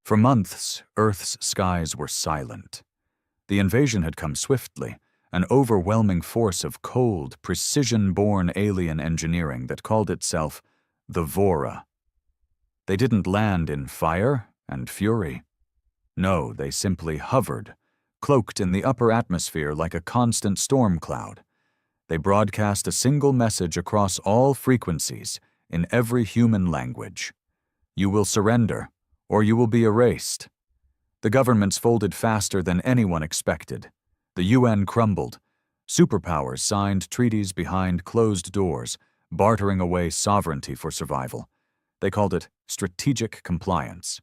For months, Earth's skies were silent. The invasion had come swiftly, an overwhelming force of cold, precision-born alien engineering that called itself the Vora. They didn't land in fire and fury. No, they simply hovered, cloaked in the upper atmosphere like a constant storm cloud. They broadcast a single message across all frequencies in every human language. You will surrender, or you will be erased. The governments folded faster than anyone expected. The UN crumbled. Superpowers signed treaties behind closed doors, bartering away sovereignty for survival. They called it strategic compliance.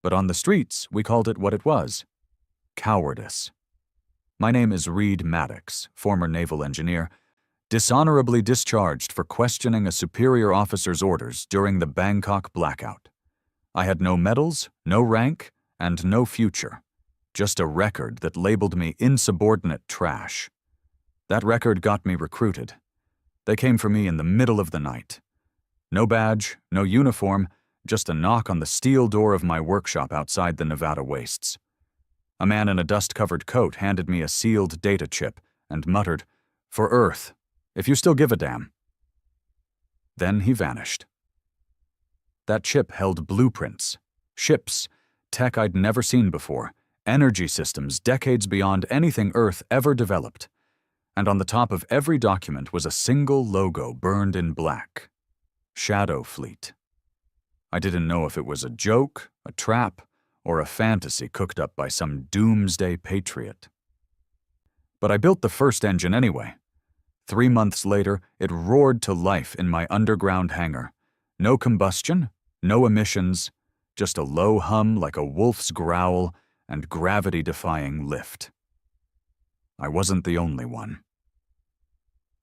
But on the streets, we called it what it was: cowardice. My name is Reed Maddox, former naval engineer, dishonorably discharged for questioning a superior officer's orders during the Bangkok blackout. I had no medals, no rank, and no future. Just a record that labeled me insubordinate trash. That record got me recruited. They came for me in the middle of the night. No badge, no uniform, just a knock on the steel door of my workshop outside the Nevada wastes. A man in a dust-covered coat handed me a sealed data chip and muttered, "For Earth, if you still give a damn." Then he vanished. That chip held blueprints, ships, tech I'd never seen before, energy systems decades beyond anything Earth ever developed. And on the top of every document was a single logo burned in black: Shadow Fleet. I didn't know if it was a joke, a trap, or a fantasy cooked up by some doomsday patriot. But I built the first engine anyway. 3 months later, it roared to life in my underground hangar. No combustion, no emissions, just a low hum like a wolf's growl and gravity-defying lift. I wasn't the only one.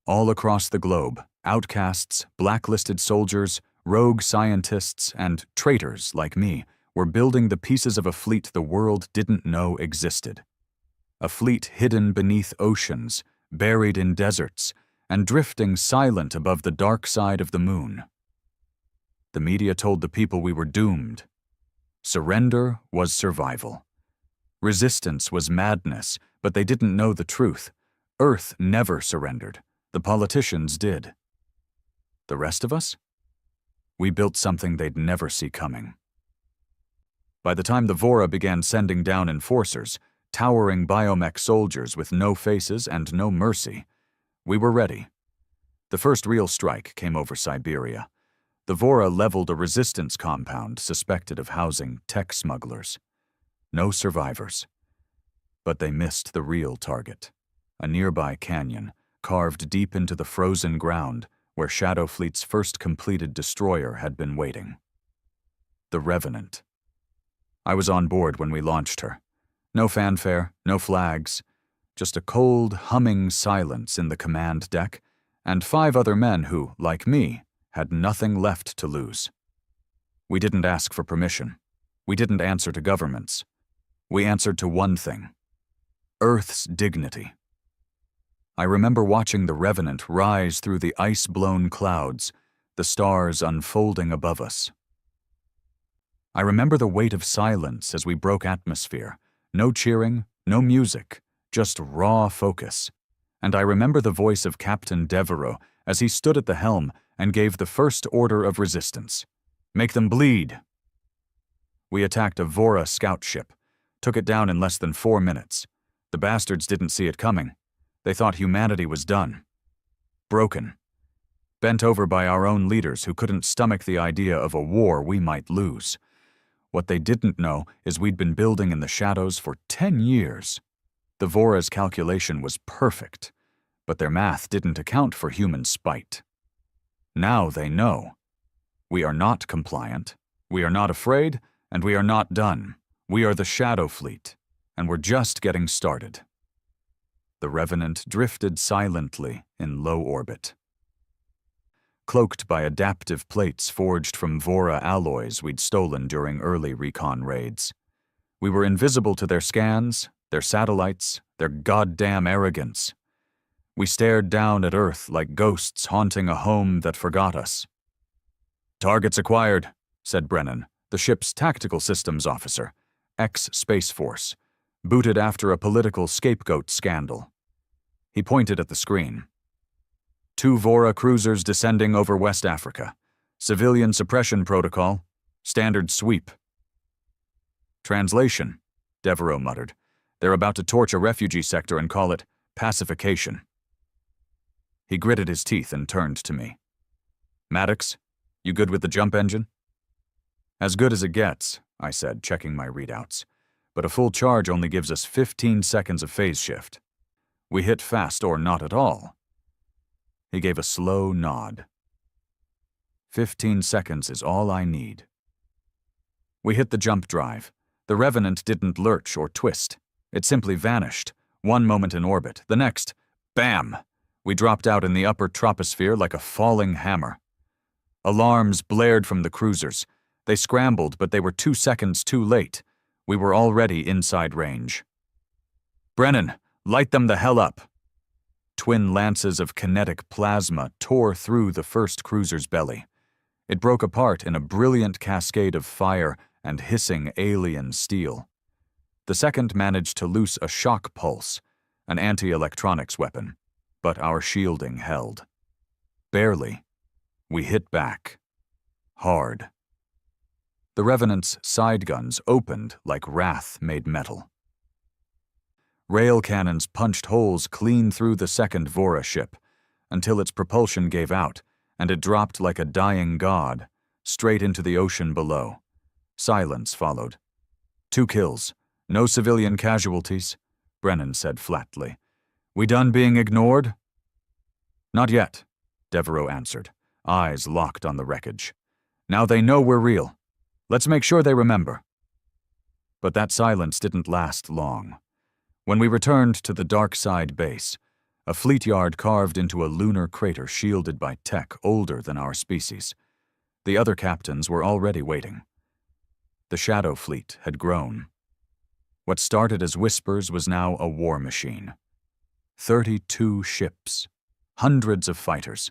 All across the globe, outcasts, blacklisted soldiers, rogue scientists, and traitors like me were building the pieces of a fleet the world didn't know existed. A fleet hidden beneath oceans, buried in deserts, and drifting silent above the dark side of the moon. The media told the people we were doomed. Surrender was survival. Resistance was madness, but they didn't know the truth. Earth never surrendered. The politicians did. The rest of us? We built something they'd never see coming. By the time the Vora began sending down enforcers, towering biomech soldiers with no faces and no mercy, we were ready. The first real strike came over Siberia. The Vora leveled a resistance compound suspected of housing tech smugglers. No survivors. But they missed the real target: a nearby canyon, carved deep into the frozen ground where Shadow Fleet's first completed destroyer had been waiting. The Revenant. I was on board when we launched her. No fanfare, no flags, just a cold, humming silence in the command deck, and 5 other men who, like me, had nothing left to lose. We didn't ask for permission. We didn't answer to governments. We answered to one thing: Earth's dignity. I remember watching the Revenant rise through the ice-blown clouds, the stars unfolding above us. I remember the weight of silence as we broke atmosphere. No cheering, no music, just raw focus. And I remember the voice of Captain Devereaux as he stood at the helm and gave the first order of resistance: "Make them bleed." We attacked a Vora scout ship, took it down in less than 4 minutes. The bastards didn't see it coming. They thought humanity was done. Broken. Bent over by our own leaders who couldn't stomach the idea of a war we might lose. What they didn't know is we'd been building in the shadows for 10 years. The Vora's calculation was perfect, but their math didn't account for human spite. Now they know. We are not compliant, we are not afraid, and we are not done. We are the Shadow Fleet, and we're just getting started. The Revenant drifted silently in low orbit. Cloaked by adaptive plates forged from Vora alloys we'd stolen during early recon raids. We were invisible to their scans, their satellites, their goddamn arrogance. We stared down at Earth like ghosts haunting a home that forgot us. "Targets acquired," said Brennan, the ship's tactical systems officer, ex-Space Force, booted after a political scapegoat scandal. He pointed at the screen. 2 Vora cruisers descending over West Africa. Civilian suppression protocol. Standard sweep. Translation, Devereaux muttered. They're about to torch a refugee sector and call it pacification. He gritted his teeth and turned to me. Maddox, you good with the jump engine? As good as it gets, I said, checking my readouts. But a full charge only gives us 15 seconds of phase shift. We hit fast or not at all. He gave a slow nod. 15 seconds is all I need. We hit the jump drive. The Revenant didn't lurch or twist. It simply vanished. One moment in orbit, the next, bam! We dropped out in the upper troposphere like a falling hammer. Alarms blared from the cruisers. They scrambled, but they were 2 seconds too late. We were already inside range. Brennan, light them the hell up! Twin lances of kinetic plasma tore through the first cruiser's belly. It broke apart in a brilliant cascade of fire and hissing alien steel. The second managed to loose a shock pulse, an anti-electronics weapon, but our shielding held. Barely. We hit back. Hard. The Revenant's side guns opened like wrath made metal. Rail cannons punched holes clean through the second Vora ship, until its propulsion gave out, and it dropped like a dying god, straight into the ocean below. Silence followed. 2 kills. No civilian casualties, Brennan said flatly. We done being ignored? Not yet, Devereaux answered, eyes locked on the wreckage. Now they know we're real. Let's make sure they remember. But that silence didn't last long. When we returned to the dark side base, a fleet yard carved into a lunar crater shielded by tech older than our species. The other captains were already waiting. The Shadow Fleet had grown. What started as whispers was now a war machine. 32 ships, hundreds of fighters.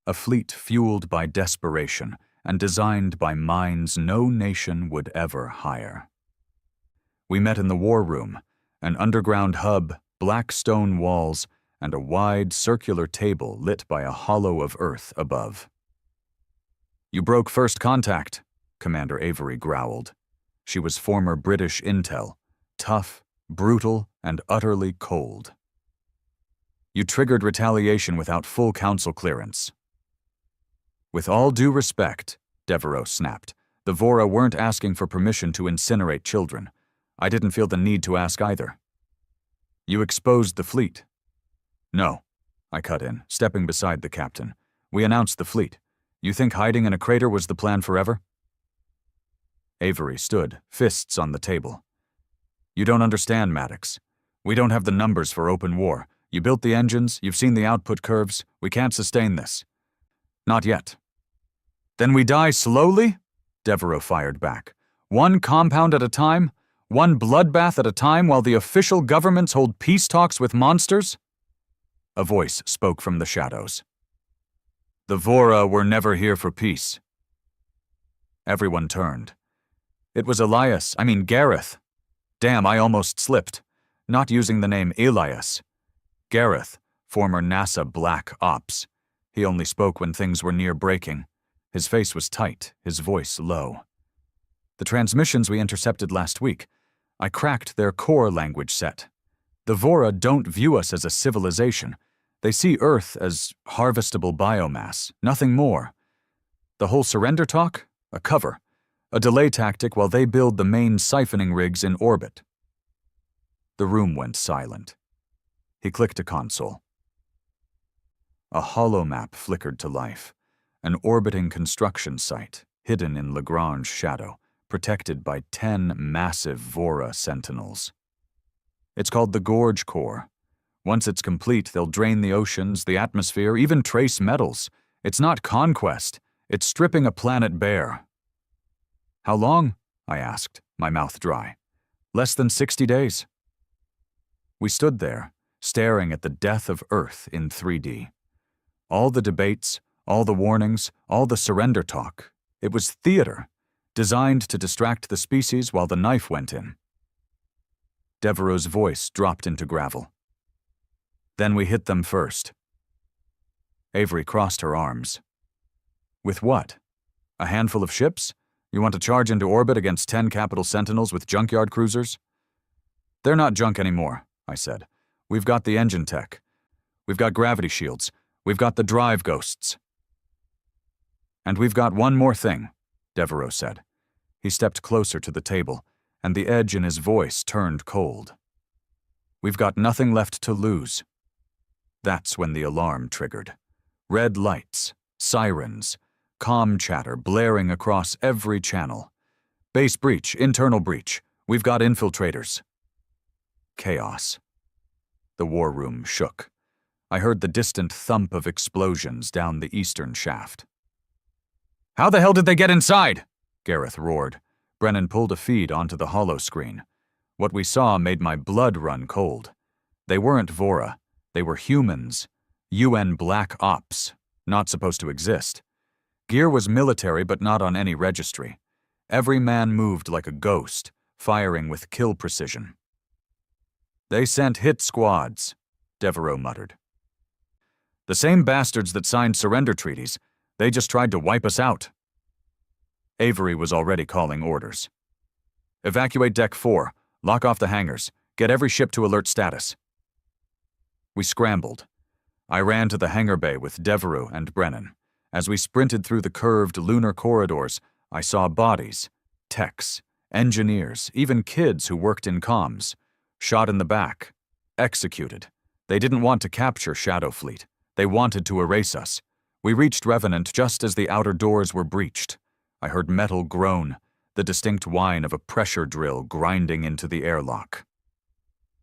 A fleet fueled by desperation and designed by minds no nation would ever hire. We met in the war room, an underground hub, black stone walls, and a wide circular table lit by a hollow of earth above. You broke first contact, Commander Avery growled. She was former British intel, tough, brutal, and utterly cold. You triggered retaliation without full council clearance. With all due respect, Devereaux snapped, the Vora weren't asking for permission to incinerate children. I didn't feel the need to ask either. You exposed the fleet. No, I cut in, stepping beside the captain. We announced the fleet. You think hiding in a crater was the plan forever? Avery stood, fists on the table. You don't understand, Maddox. We don't have the numbers for open war. You built the engines, you've seen the output curves. We can't sustain this. Not yet. Then we die slowly? Devereaux fired back. One compound at a time? One bloodbath at a time while the official governments hold peace talks with monsters? A voice spoke from the shadows. The Vora were never here for peace. Everyone turned. It was Gareth. Damn, I almost slipped. Not using the name Elias. Gareth, former NASA Black Ops. He only spoke when things were near breaking. His face was tight, his voice low. The transmissions we intercepted last week, I cracked their core language set. The Vora don't view us as a civilization. They see Earth as harvestable biomass, nothing more. The whole surrender talk? A cover. A delay tactic while they build the main siphoning rigs in orbit. The room went silent. He clicked a console. A holomap flickered to life, an orbiting construction site, hidden in Lagrange shadow, protected by 10 massive Vora sentinels. It's called the Gorge Core. Once it's complete, they'll drain the oceans, the atmosphere, even trace metals. It's not conquest. It's stripping a planet bare. How long? I asked, my mouth dry. Less than 60 days. We stood there, staring at the death of Earth in 3D. All the debates, all the warnings, all the surrender talk. It was theater. designed to distract the species while the knife went in. Devereaux's voice dropped into gravel. Then we hit them first. Avery crossed her arms. With what? A handful of ships? You want to charge into orbit against 10 capital Sentinels with junkyard cruisers? They're not junk anymore, I said. We've got the engine tech. We've got gravity shields. We've got the drive ghosts. And we've got one more thing, Devereaux said. He stepped closer to the table, and the edge in his voice turned cold. We've got nothing left to lose. That's when the alarm triggered. Red lights, sirens, comm chatter blaring across every channel. Base breach, internal breach. We've got infiltrators. Chaos. The war room shook. I heard the distant thump of explosions down the eastern shaft. How the hell did they get inside? Gareth roared. Brennan pulled a feed onto the holo screen. What we saw made my blood run cold. They weren't Vora. They were humans. UN Black Ops. Not supposed to exist. Gear was military but not on any registry. Every man moved like a ghost, firing with kill precision. They sent hit squads, Devereaux muttered. The same bastards that signed surrender treaties. They just tried to wipe us out. Avery was already calling orders. Evacuate Deck 4. Lock off the hangars. Get every ship to alert status. We scrambled. I ran to the hangar bay with Devereaux and Brennan. As we sprinted through the curved lunar corridors, I saw bodies, techs, engineers, even kids who worked in comms. Shot in the back. Executed. They didn't want to capture Shadow Fleet. They wanted to erase us. We reached Revenant just as the outer doors were breached. I heard metal groan, the distinct whine of a pressure drill grinding into the airlock.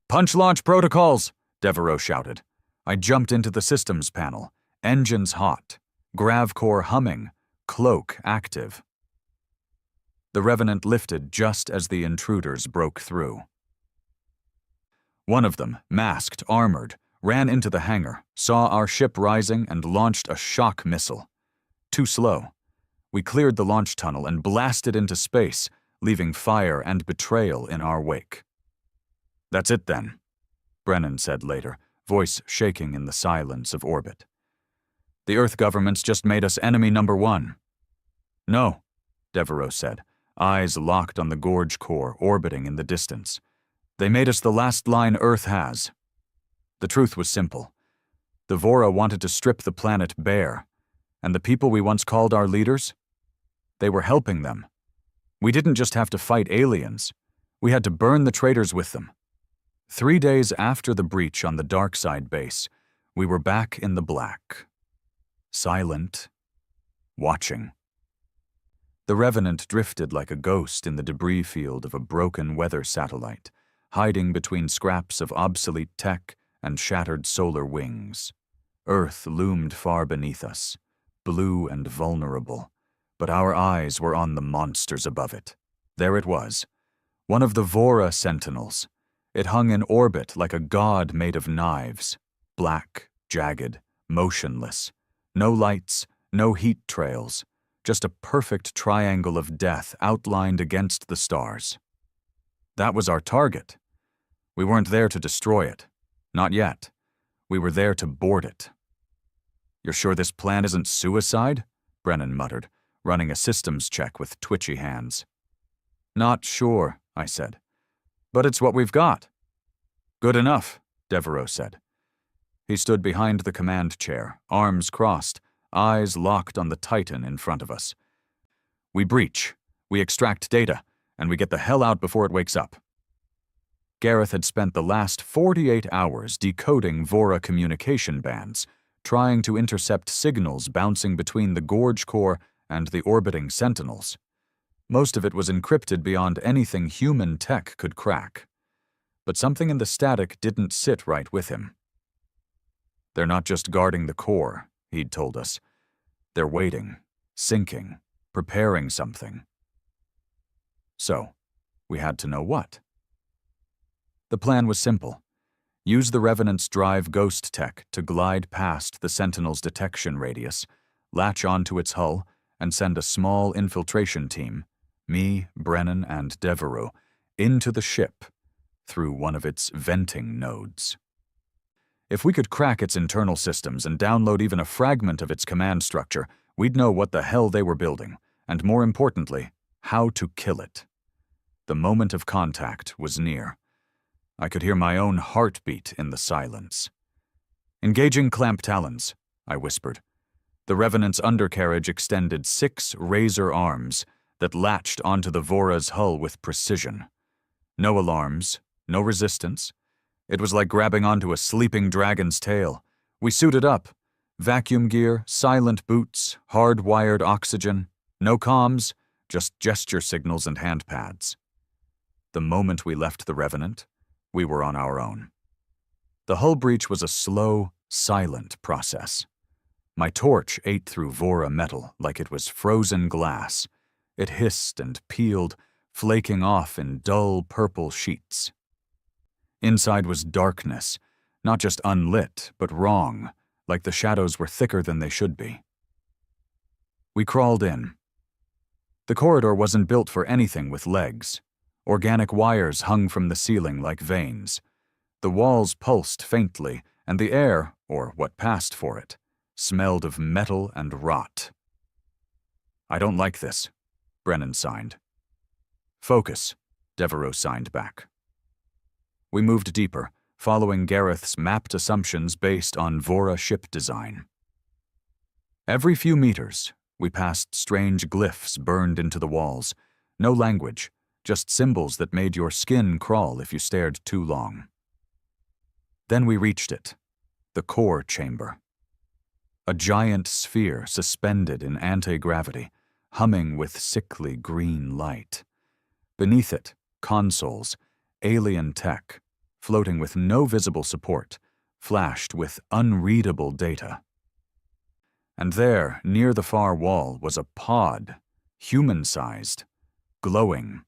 Punch launch protocols, Devereaux shouted. I jumped into the systems panel, engines hot, grav core humming, cloak active. The Revenant lifted just as the intruders broke through. One of them, masked, armored, ran into the hangar, saw our ship rising, and launched a shock missile. Too slow. We cleared the launch tunnel and blasted into space, leaving fire and betrayal in our wake. That's it then, Brennan said later, voice shaking in the silence of orbit. The Earth governments just made us enemy number one. No, Devereaux said, eyes locked on the gorge core orbiting in the distance. They made us the last line Earth has. The truth was simple. The Vora wanted to strip the planet bare, and the people we once called our leaders? They were helping them. We didn't just have to fight aliens. We had to burn the traitors with them. 3 days after the breach on the dark side base, we were back in the black. Silent. Watching. The Revenant drifted like a ghost in the debris field of a broken weather satellite, hiding between scraps of obsolete tech and shattered solar wings. Earth loomed far beneath us, blue and vulnerable, but our eyes were on the monsters above it. There it was, one of the Vora Sentinels. It hung in orbit like a god made of knives, black, jagged, motionless. No lights, no heat trails, just a perfect triangle of death outlined against the stars. That was our target. We weren't there to destroy it. Not yet. We were there to board it. You're sure this plan isn't suicide? Brennan muttered, running a systems check with twitchy hands. Not sure, I said. But it's what we've got. Good enough, Devereaux said. He stood behind the command chair, arms crossed, eyes locked on the Titan in front of us. We breach, we extract data, and we get the hell out before it wakes up. Gareth had spent the last 48 hours decoding Vora communication bands, trying to intercept signals bouncing between the gorge core and the orbiting Sentinels. Most of it was encrypted beyond anything human tech could crack. But something in the static didn't sit right with him. They're not just guarding the core, he'd told us. They're waiting, sinking, preparing something. So, we had to know what. The plan was simple. Use the Revenant's drive ghost tech to glide past the Sentinel's detection radius, latch onto its hull, and send a small infiltration team, me, Brennan, and Devereaux, into the ship through one of its venting nodes. If we could crack its internal systems and download even a fragment of its command structure, we'd know what the hell they were building, and more importantly, how to kill it. The moment of contact was near. I could hear my own heartbeat in the silence. "Engaging clamp talons," I whispered. The Revenant's undercarriage extended 6 razor arms that latched onto the Vora's hull with precision. No alarms, no resistance. It was like grabbing onto a sleeping dragon's tail. We suited up. Vacuum gear, silent boots, hard-wired oxygen. No comms, just gesture signals and hand pads. The moment we left the Revenant, we were on our own. The hull breach was a slow, silent process. My torch ate through Vora metal like it was frozen glass. It hissed and peeled, flaking off in dull purple sheets. Inside was darkness, not just unlit, but wrong, like the shadows were thicker than they should be. We crawled in. The corridor wasn't built for anything with legs. Organic wires hung from the ceiling like veins. The walls pulsed faintly, and the air, or what passed for it, smelled of metal and rot. "I don't like this," Brennan signed. "Focus," Devereaux signed back. We moved deeper, following Gareth's mapped assumptions based on Vora ship design. Every few meters, we passed strange glyphs burned into the walls. No language, just symbols that made your skin crawl if you stared too long. Then we reached it, the core chamber. A giant sphere suspended in anti-gravity, humming with sickly green light. Beneath it, consoles, alien tech, floating with no visible support, flashed with unreadable data. And there, near the far wall, was a pod, human-sized, glowing.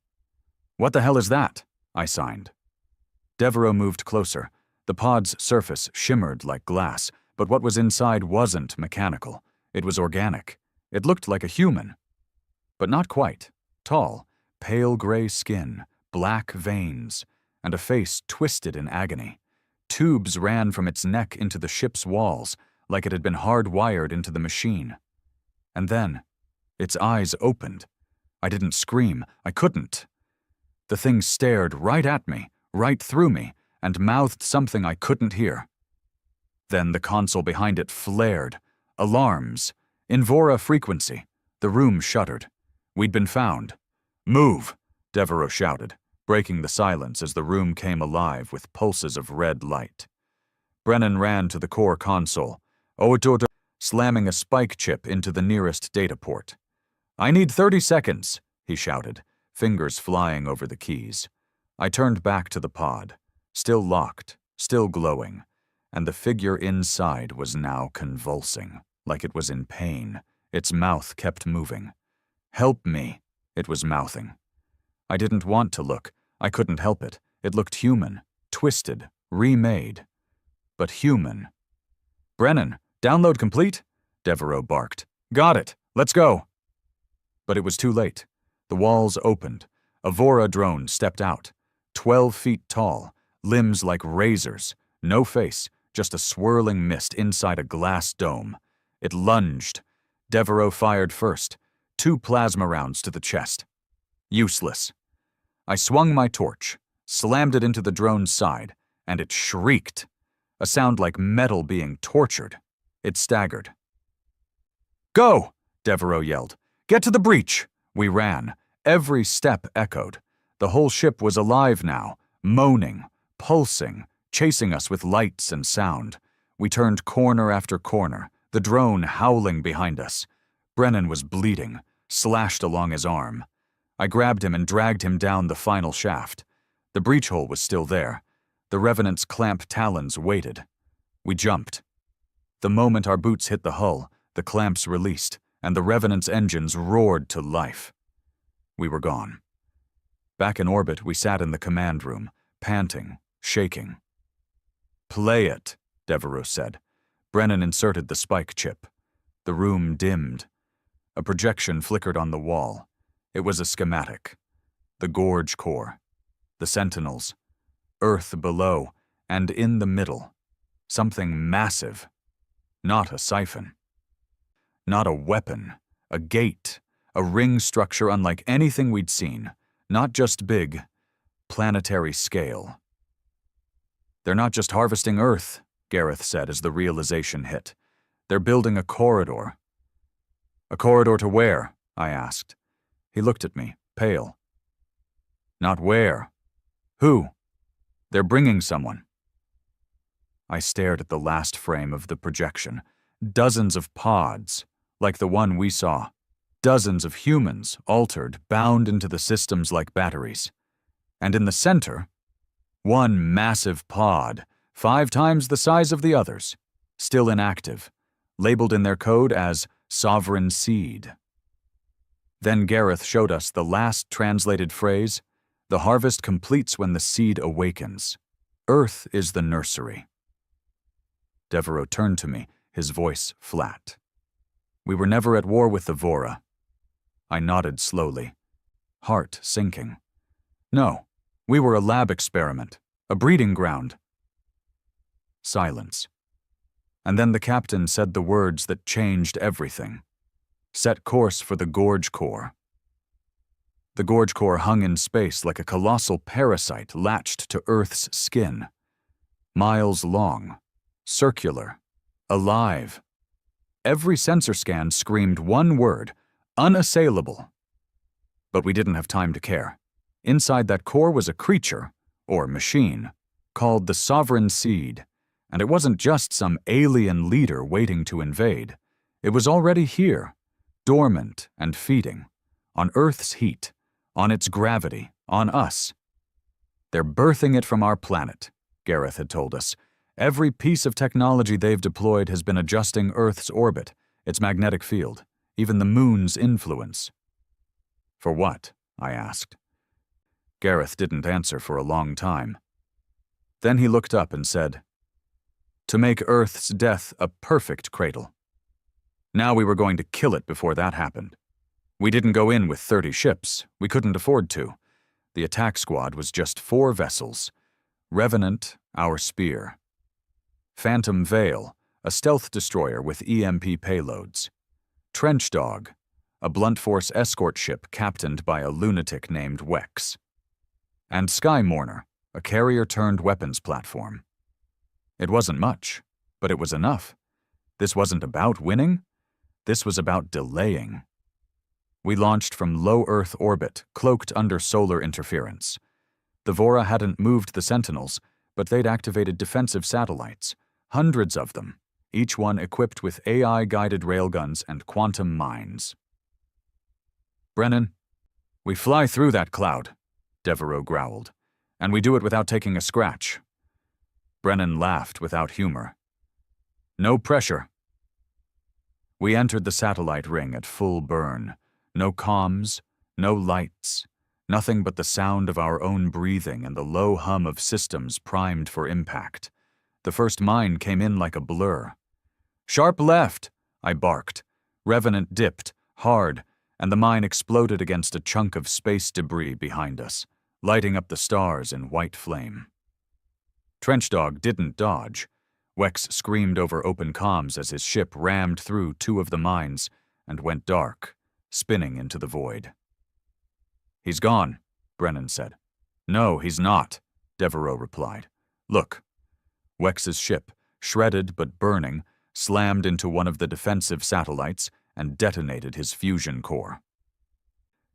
"What the hell is that?" I signed. Devereaux moved closer. The pod's surface shimmered like glass, but what was inside wasn't mechanical. It was organic. It looked like a human. But not quite. Tall, pale gray skin, black veins, and a face twisted in agony. Tubes ran from its neck into the ship's walls, like it had been hardwired into the machine. And then, its eyes opened. I didn't scream. I couldn't. The thing stared right at me, right through me, and mouthed something I couldn't hear. Then the console behind it flared. Alarms. In Vora frequency. The room shuddered. We'd been found. "Move!" Devereaux shouted, breaking the silence as the room came alive with pulses of red light. Brennan ran to the core console, slamming a spike chip into the nearest data port. "I need 30 seconds, he shouted, fingers flying over the keys. I turned back to the pod, still locked, still glowing, and the figure inside was now convulsing, like it was in pain. Its mouth kept moving. "Help me," it was mouthing. I didn't want to look. I couldn't help it. It looked human, twisted, remade. But human. "Brennan, download complete?" Devereaux barked. "Got it. Let's go." But it was too late. The walls opened. A Vora drone stepped out. 12 feet tall, limbs like razors, no face, just a swirling mist inside a glass dome. It lunged. Devereaux fired first. 2 plasma rounds to the chest. Useless. I swung my torch, slammed it into the drone's side, and it shrieked. A sound like metal being tortured. It staggered. "Go!" Devereaux yelled. "Get to the breach!" We ran. Every step echoed. The whole ship was alive now, moaning, pulsing, chasing us with lights and sound. We turned corner after corner, the drone howling behind us. Brennan was bleeding, slashed along his arm. I grabbed him and dragged him down the final shaft. The breach hole was still there. The Revenant's clamp talons waited. We jumped. The moment our boots hit the hull, the clamps released, and the Revenant's engines roared to life. We were gone. Back in orbit, we sat in the command room, panting, shaking. "Play it," Devereaux said. Brennan inserted the spike chip. The room dimmed. A projection flickered on the wall. It was a schematic. The gorge core, the sentinels, Earth below, and in the middle, something massive. Not a siphon. Not a weapon, a gate, a ring structure unlike anything we'd seen. Not just big, planetary scale. They're not just harvesting Earth, Gareth said as the realization hit. They're building a corridor. A corridor to where? I asked. He looked at me, pale. Not where. Who? They're bringing someone. I stared at the last frame of the projection. Dozens of pods, like the one we saw. Dozens of humans, altered, bound into the systems like batteries. And in the center, one massive pod, 5 times the size of the others, still inactive, labeled in their code as Sovereign Seed. Then Gareth showed us the last translated phrase, "The harvest completes when the seed awakens. Earth is the nursery." Devereaux turned to me, his voice flat. We were never at war with the Vora. I nodded slowly, heart sinking. No, we were a lab experiment, a breeding ground. Silence. And then the captain said the words that changed everything. Set course for the gorge core. The gorge core hung in space like a colossal parasite latched to Earth's skin. Miles long, circular, alive. Every sensor scan screamed one word, unassailable. But we didn't have time to care. Inside that core was a creature, or machine, called the Sovereign Seed, and it wasn't just some alien leader waiting to invade. It was already here, dormant and feeding, on Earth's heat, on its gravity, on us. They're birthing it from our planet, Gareth had told us. Every piece of technology they've deployed has been adjusting Earth's orbit, its magnetic field, even the moon's influence. For what? I asked. Gareth didn't answer for a long time. Then he looked up and said, "To make Earth's death a perfect cradle." Now we were going to kill it before that happened. We didn't go in with 30 ships. We couldn't afford to. The attack squad was just 4 vessels. Revenant, our spear. Phantom Veil, a stealth destroyer with EMP payloads. Trench Dog, a blunt force escort ship captained by a lunatic named Wex. And Sky Mourner, a carrier-turned-weapons platform. It wasn't much, but it was enough. This wasn't about winning. This was about delaying. We launched from low Earth orbit, cloaked under solar interference. The Vora hadn't moved the Sentinels, but they'd activated defensive satellites, hundreds of them, each one equipped with AI-guided railguns and quantum mines. "Brennan, we fly through that cloud," Devereaux growled, "and we do it without taking a scratch." Brennan laughed without humor. "No pressure." We entered the satellite ring at full burn. No comms, no lights, nothing but the sound of our own breathing and the low hum of systems primed for impact. The first mine came in like a blur. "Sharp left," I barked. Revenant dipped, hard, and the mine exploded against a chunk of space debris behind us, lighting up the stars in white flame. Trench Dog didn't dodge. Wex screamed over open comms as his ship rammed through 2 of the mines and went dark, spinning into the void. "He's gone," Brennan said. "No, he's not," Devereaux replied. "Look." Wex's ship, shredded but burning, slammed into one of the defensive satellites and detonated his fusion core.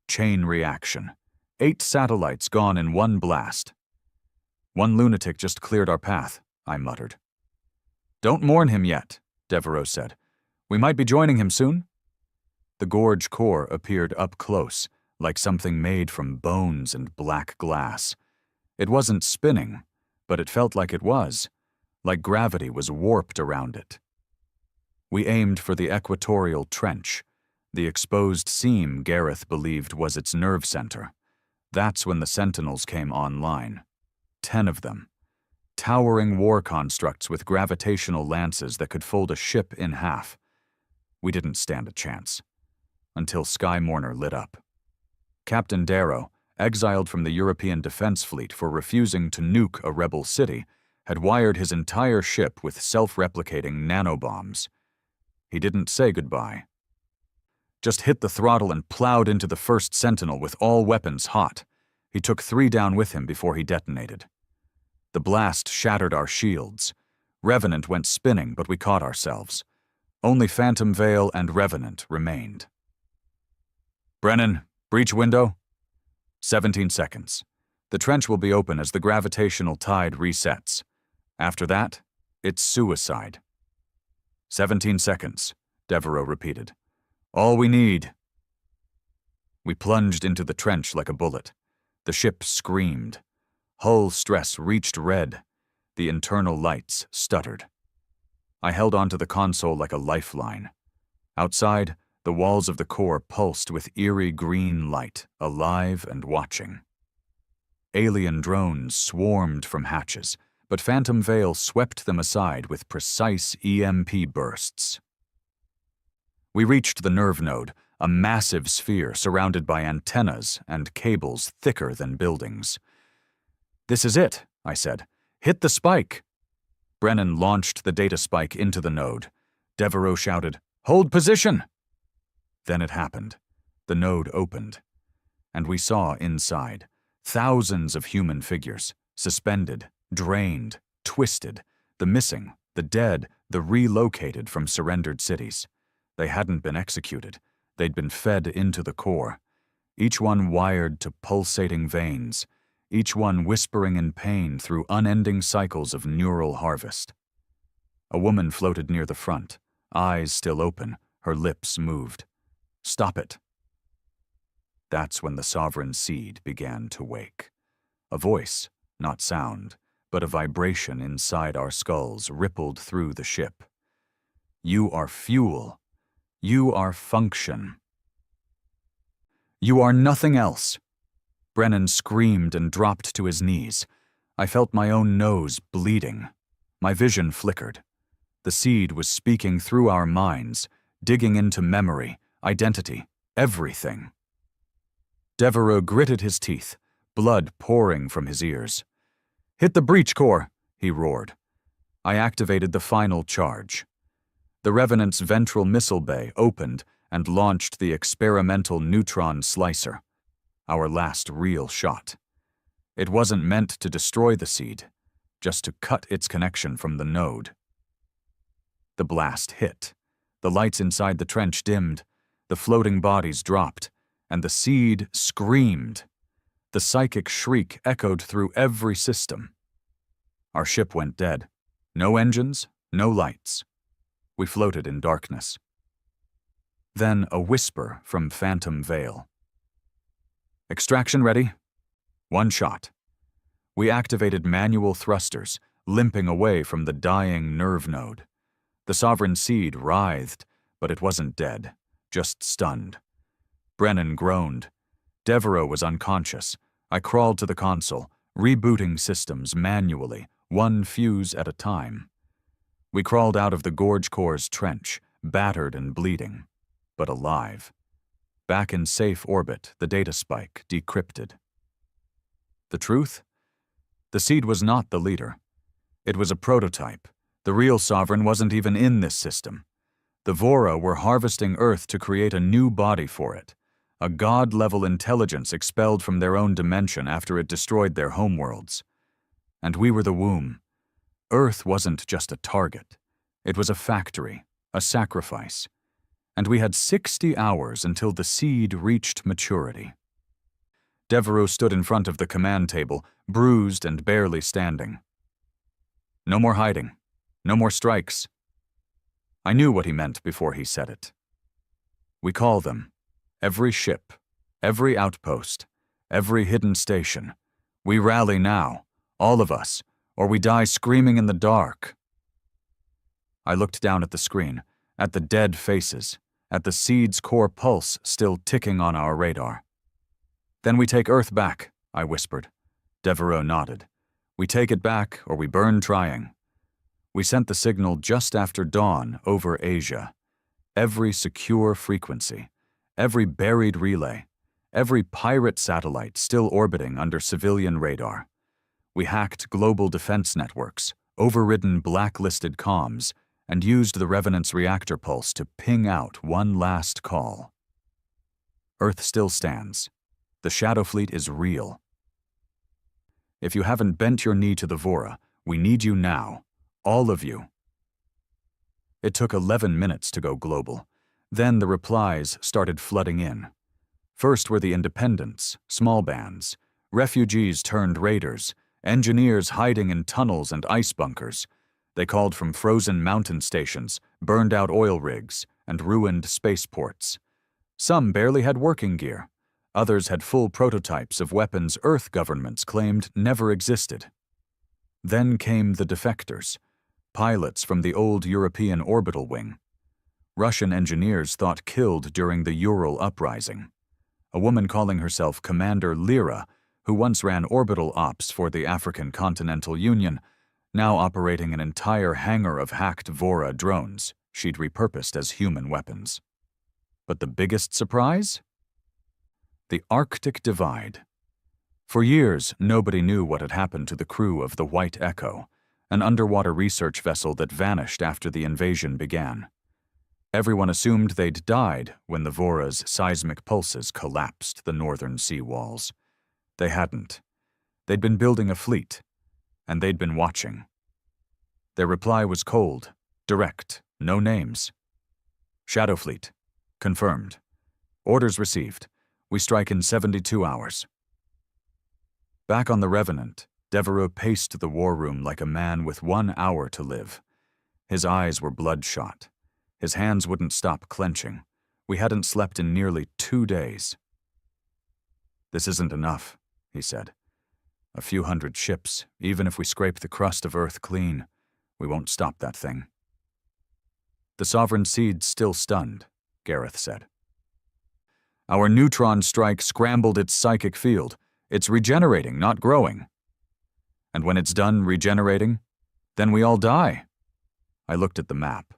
Chain reaction. 8 satellites gone in one blast. "One lunatic just cleared our path," I muttered. "Don't mourn him yet," Devereaux said. "We might be joining him soon." The gorge core appeared up close, like something made from bones and black glass. It wasn't spinning, but it felt like it was, like gravity was warped around it. We aimed for the equatorial trench, the exposed seam Gareth believed was its nerve center. That's when the Sentinels came online. 10 of them. Towering war constructs with gravitational lances that could fold a ship in half. We didn't stand a chance. Until Sky Mourner lit up. Captain Darrow, exiled from the European Defense Fleet for refusing to nuke a rebel city, had wired his entire ship with self-replicating nanobombs. He didn't say goodbye. Just hit the throttle and plowed into the first Sentinel with all weapons hot. He took 3 down with him before he detonated. The blast shattered our shields. Revenant went spinning, but we caught ourselves. Only Phantom Veil and Revenant remained. Brennan, breach window. 17 seconds. The trench will be open as the gravitational tide resets. After that, it's suicide. 17 seconds, Devereaux repeated. All we need. We plunged into the trench like a bullet. The ship screamed. Hull stress reached red. The internal lights stuttered. I held onto the console like a lifeline. Outside, the walls of the core pulsed with eerie green light, alive and watching. Alien drones swarmed from hatches, but Phantom Veil swept them aside with precise EMP bursts. We reached the nerve node, a massive sphere surrounded by antennas and cables thicker than buildings. This is it, I said. Hit the spike. Brennan launched the data spike into the node. Devereaux shouted, Hold position! Then it happened. The node opened, and we saw inside thousands of human figures, suspended, drained, twisted, the missing, the dead, the relocated from surrendered cities. They hadn't been executed. They'd been fed into the core, each one wired to pulsating veins, each one whispering in pain through unending cycles of neural harvest. A woman floated near the front, eyes still open, her lips moved. Stop it. That's when the sovereign seed began to wake. A voice, not sound, but a vibration inside our skulls rippled through the ship. You are fuel. You are function. You are nothing else. Brennan screamed and dropped to his knees. I felt my own nose bleeding. My vision flickered. The seed was speaking through our minds, digging into memory, identity, everything. Devereaux gritted his teeth, blood pouring from his ears. Hit the breach core, he roared. I activated the final charge. The Revenant's ventral missile bay opened and launched the experimental neutron slicer, our last real shot. It wasn't meant to destroy the seed, just to cut its connection from the node. The blast hit. The lights inside the trench dimmed, the floating bodies dropped, and the seed screamed. The psychic shriek echoed through every system. Our ship went dead. No engines, no lights. We floated in darkness. Then a whisper from Phantom Veil. Extraction ready? 1 shot. We activated manual thrusters, limping away from the dying nerve node. The sovereign seed writhed, but it wasn't dead, just stunned. Brennan groaned. Devereaux was unconscious. I crawled to the console, rebooting systems manually, 1 fuse at a time. We crawled out of the Gorge Core's trench, battered and bleeding, but alive. Back in safe orbit, the data spike decrypted. The truth? The seed was not the leader. It was a prototype. The real sovereign wasn't even in this system. The Vora were harvesting Earth to create a new body for it, a god-level intelligence expelled from their own dimension after it destroyed their homeworlds. And we were the womb. Earth wasn't just a target. It was a factory, a sacrifice. And we had 60 hours until the seed reached maturity. Devereaux stood in front of the command table, bruised and barely standing. No more hiding. No more strikes. I knew what he meant before he said it. We call them. Every ship, every outpost, every hidden station. We rally now, all of us, or we die screaming in the dark. I looked down at the screen, at the dead faces, at the seed's core pulse still ticking on our radar. Then we take Earth back, I whispered. Devereaux nodded. We take it back, or we burn trying. We sent the signal just after dawn over Asia. Every secure frequency, every buried relay, every pirate satellite still orbiting under civilian radar. We hacked global defense networks, overridden blacklisted comms, and used the Revenant's reactor pulse to ping out one last call. Earth still stands. The Shadow Fleet is real. If you haven't bent your knee to the Vora, we need you now. All of you. It took 11 minutes to go global. Then the replies started flooding in. First were the independents, small bands, refugees turned raiders, engineers hiding in tunnels and ice bunkers. They called from frozen mountain stations, burned out oil rigs, and ruined spaceports. Some barely had working gear. Others had full prototypes of weapons Earth governments claimed never existed. Then came the defectors, pilots from the old European orbital wing. Russian engineers thought killed during the Ural uprising. A woman calling herself Commander Lyra, who once ran orbital ops for the African Continental Union, now operating an entire hangar of hacked Vora drones she'd repurposed as human weapons. But the biggest surprise? The Arctic Divide. For years, nobody knew what had happened to the crew of the White Echo, an underwater research vessel that vanished after the invasion began. Everyone assumed they'd died when the Vora's seismic pulses collapsed the northern sea walls. They hadn't. They'd been building a fleet, and they'd been watching. Their reply was cold, direct, no names. Shadow Fleet. Confirmed. Orders received. We strike in 72 hours. Back on the Revenant, Devereaux paced the war room like a man with 1 hour to live. His eyes were bloodshot. His hands wouldn't stop clenching. We hadn't slept in nearly 2 days. "This isn't enough," he said. "A few hundred ships, even if we scrape the crust of Earth clean, we won't stop that thing." "The Sovereign Seed's still stunned," Gareth said. "Our neutron strike scrambled its psychic field. It's regenerating, not growing. And when it's done regenerating, then we all die." I looked at the map.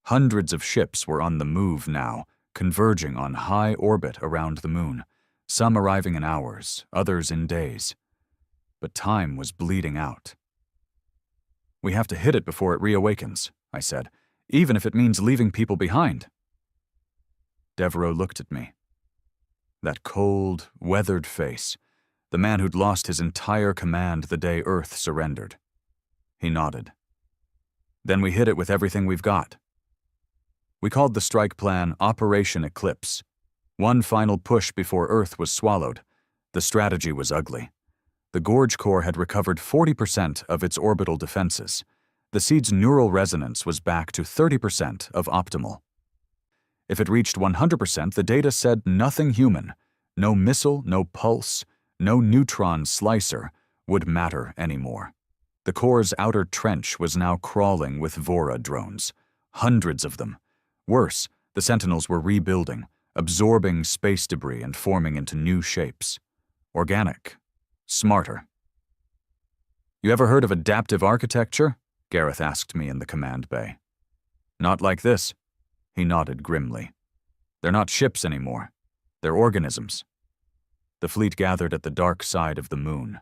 Hundreds of ships were on the move now, converging on high orbit around the moon, some arriving in hours, others in days. But time was bleeding out. "We have to hit it before it reawakens," I said, "even if it means leaving people behind." Devereaux looked at me. That cold, weathered face, the man who'd lost his entire command the day Earth surrendered. He nodded. "Then we hit it with everything we've got." We called the strike plan Operation Eclipse. One final push before Earth was swallowed. The strategy was ugly. The Gorge Core had recovered 40% of its orbital defenses. The Seed's neural resonance was back to 30% of optimal. If it reached 100%, the data said nothing human, no missile, no pulse, no neutron slicer, would matter anymore. The core's outer trench was now crawling with Vora drones, hundreds of them. Worse, the Sentinels were rebuilding, absorbing space debris and forming into new shapes. Organic. Smarter. "You ever heard of adaptive architecture?" Gareth asked me in the command bay. "Not like this." He nodded grimly. "They're not ships anymore. They're organisms." The fleet gathered at the dark side of the moon.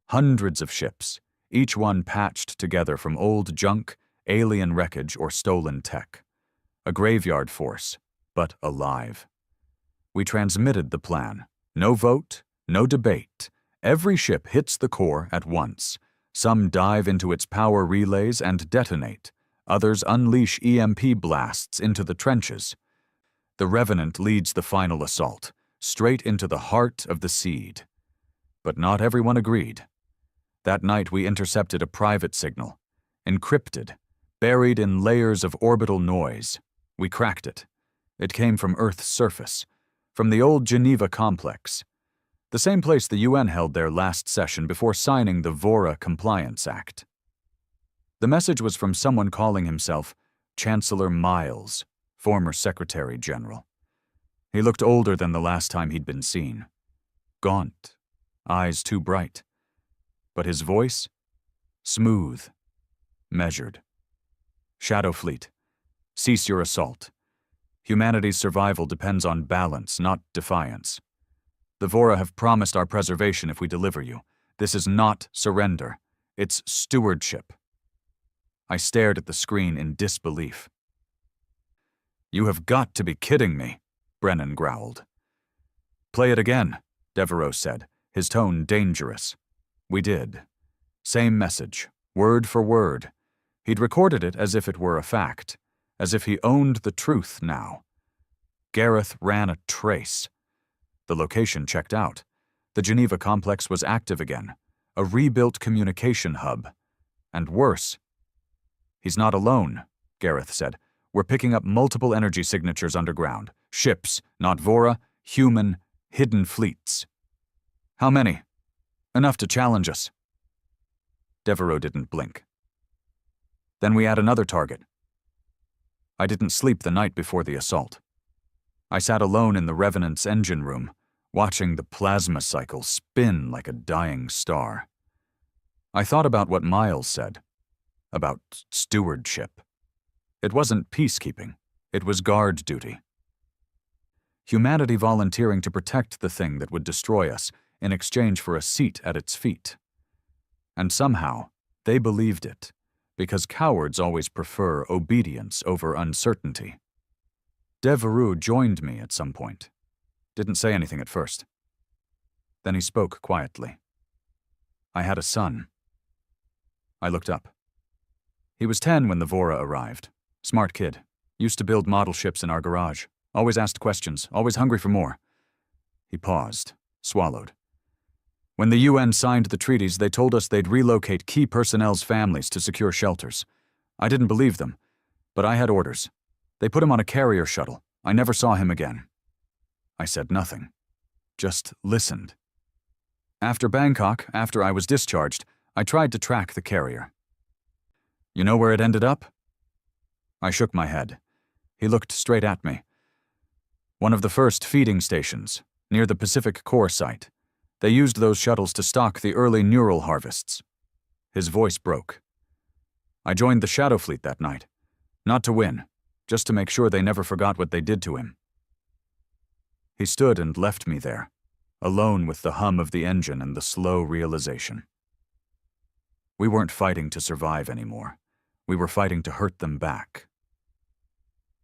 Hundreds of ships, each one patched together from old junk, alien wreckage, or stolen tech. A graveyard force, but alive. We transmitted the plan. No vote, no debate. Every ship hits the core at once. Some dive into its power relays and detonate. Others unleash EMP blasts into the trenches. The Revenant leads the final assault, straight into the heart of the Seed. But not everyone agreed. That night we intercepted a private signal, encrypted, buried in layers of orbital noise. We cracked it. It came from Earth's surface, from the old Geneva complex, the same place the UN held their last session before signing the Vora Compliance Act. The message was from someone calling himself Chancellor Miles, former Secretary General. He looked older than the last time he'd been seen. Gaunt, eyes too bright. But his voice? Smooth, measured. "Shadow Fleet, cease your assault. Humanity's survival depends on balance, not defiance. The Vora have promised our preservation if we deliver you. This is not surrender. It's stewardship. I stared at the screen in disbelief. You have got to be kidding me, Brennan growled. Play it again, Devereaux said, his tone dangerous. We did. Same message, word for word. He'd recorded it as if it were a fact, as if he owned the truth now. Gareth ran a trace. The location checked out. The Geneva complex was active again, a rebuilt communication hub. And worse. He's not alone, Gareth said. We're picking up multiple energy signatures underground. Ships, not Vora, human, hidden fleets. How many? Enough to challenge us. Devereaux didn't blink. Then we add another target. I didn't sleep the night before the assault. I sat alone in the Revenant's engine room, watching the plasma cycle spin like a dying star. I thought about what Miles said, about stewardship. It wasn't peacekeeping, it was guard duty. Humanity volunteering to protect the thing that would destroy us in exchange for a seat at its feet. And somehow, they believed it, because cowards always prefer obedience over uncertainty. Devereaux joined me at some point. Didn't say anything at first. Then he spoke quietly. I had a son. I looked up. He was 10 when the Vora arrived. Smart kid. Used to build model ships in our garage. Always asked questions, always hungry for more. He paused, swallowed. When the UN signed the treaties, they told us they'd relocate key personnel's families to secure shelters. I didn't believe them, but I had orders. They put him on a carrier shuttle. I never saw him again. I said nothing, just listened. After Bangkok, after I was discharged, I tried to track the carrier. You know where it ended up? I shook my head. He looked straight at me. One of the first feeding stations, near the Pacific Core site. They used those shuttles to stock the early neural harvests. His voice broke. I joined the Shadow Fleet that night. Not to win, just to make sure they never forgot what they did to him. He stood and left me there, alone with the hum of the engine and the slow realization. We weren't fighting to survive anymore. We were fighting to hurt them back.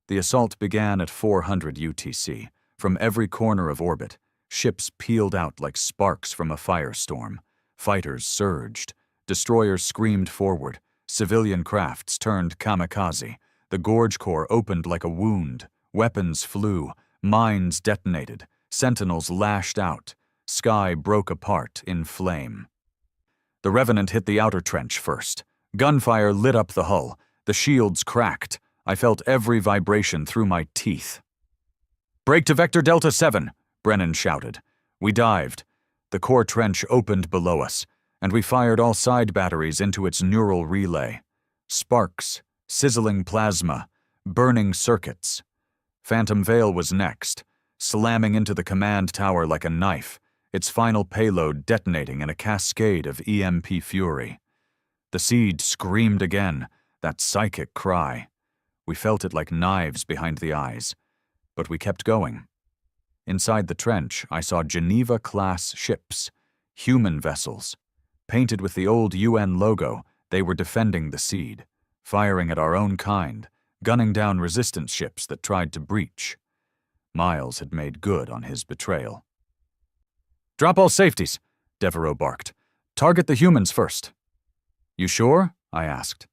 The assault began at 400 UTC. From every corner of orbit, ships peeled out like sparks from a firestorm. Fighters surged. Destroyers screamed forward. Civilian crafts turned kamikaze. The Gorge Core opened like a wound. Weapons flew. Mines detonated. Sentinels lashed out. Sky broke apart in flame. The Revenant hit the outer trench first. Gunfire lit up the hull. The shields cracked. I felt every vibration through my teeth. "Break to Vector Delta 7, Brennan shouted. We dived. The core trench opened below us, and we fired all side batteries into its neural relay. Sparks, sizzling plasma, burning circuits. Phantom Veil was next, slamming into the command tower like a knife, its final payload detonating in a cascade of EMP fury. The Seed screamed again, that psychic cry. We felt it like knives behind the eyes, but we kept going. Inside the trench, I saw Geneva-class ships, human vessels. Painted with the old UN logo, they were defending the Seed, firing at our own kind, gunning down resistance ships that tried to breach. Miles had made good on his betrayal. "Drop all safeties," Devereaux barked. "Target the humans first." "You sure?" I asked.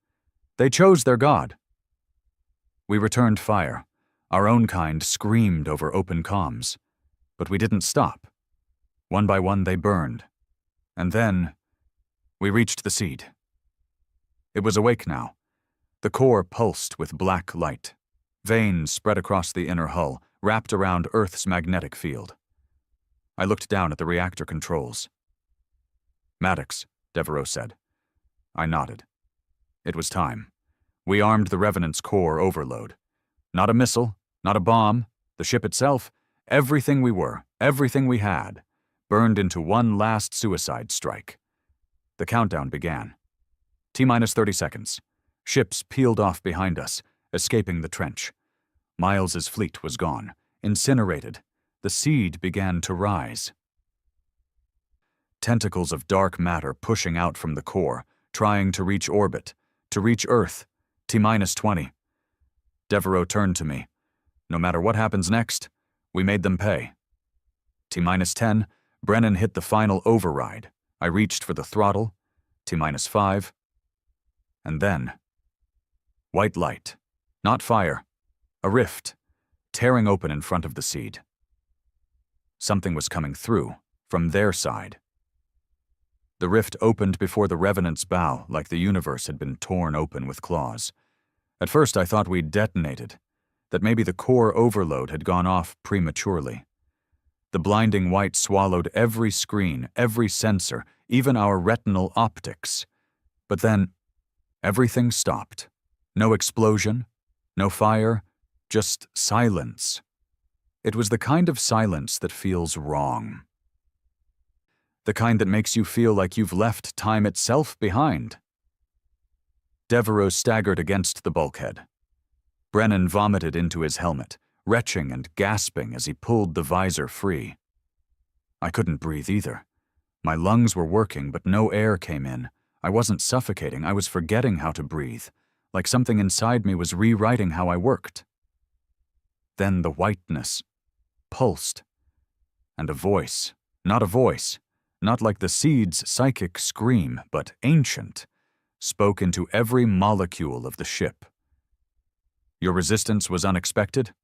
"They chose their god." We returned fire. Our own kind screamed over open comms. But we didn't stop. One by one they burned. And then we reached the Seed. It was awake now. The core pulsed with black light. Veins spread across the inner hull, wrapped around Earth's magnetic field. I looked down at the reactor controls. "Maddox," Devereaux said. I nodded. It was time. We armed the Revenant's core overload. Not a missile, not a bomb, the ship itself, everything we were, everything we had, burned into one last suicide strike. The countdown began. T-minus 30 seconds. Ships peeled off behind us, escaping the trench. Miles's fleet was gone, incinerated. The Seed began to rise. tentacles of dark matter pushing out from the core, trying to reach orbit, to reach Earth. T-20. Devereaux turned to me. No matter what happens next, we made them pay. T-10, Brennan hit the final override. I reached for the throttle. T-5. And then, white light. Not fire. A rift, tearing open in front of the seed. Something was coming through, from their side. The rift opened before the Revenant's bow, like the universe had been torn open with claws. At first I thought we'd detonated, that maybe the core overload had gone off prematurely. The blinding white swallowed every screen, every sensor, even our retinal optics. But then, everything stopped. No explosion, no fire, just silence. It was the kind of silence that feels wrong. The kind that makes you feel like you've left time itself behind. Devereaux staggered against the bulkhead. Brennan vomited into his helmet, retching and gasping as he pulled the visor free. I couldn't breathe either. My lungs were working, but no air came in. I wasn't suffocating, I was forgetting how to breathe, like something inside me was rewriting how I worked. Then the whiteness pulsed, and a voice, not like the seed's psychic scream, but ancient, spoke into every molecule of the ship. Your resistance was unexpected?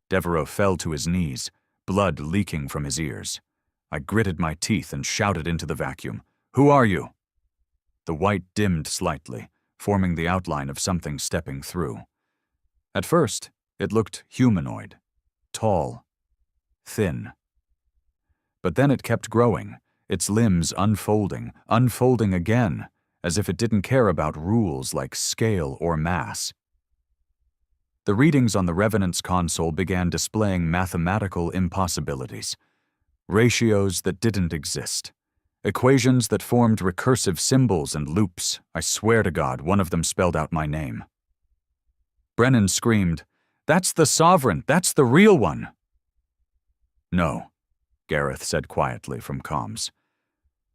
Devereaux fell to his knees, blood leaking from his ears. I gritted my teeth and shouted into the vacuum, "Who are you?" The white dimmed slightly, forming the outline of something stepping through. At first, it looked humanoid, tall, thin. But then it kept growing, its limbs unfolding again, as if it didn't care about rules like scale or mass. The readings on the Revenant's console began displaying mathematical impossibilities, ratios that didn't exist, equations that formed recursive symbols and loops. I swear to God, one of them spelled out my name. Brennan screamed, "That's the Sovereign! That's the real one!" "No," Gareth said quietly from comms.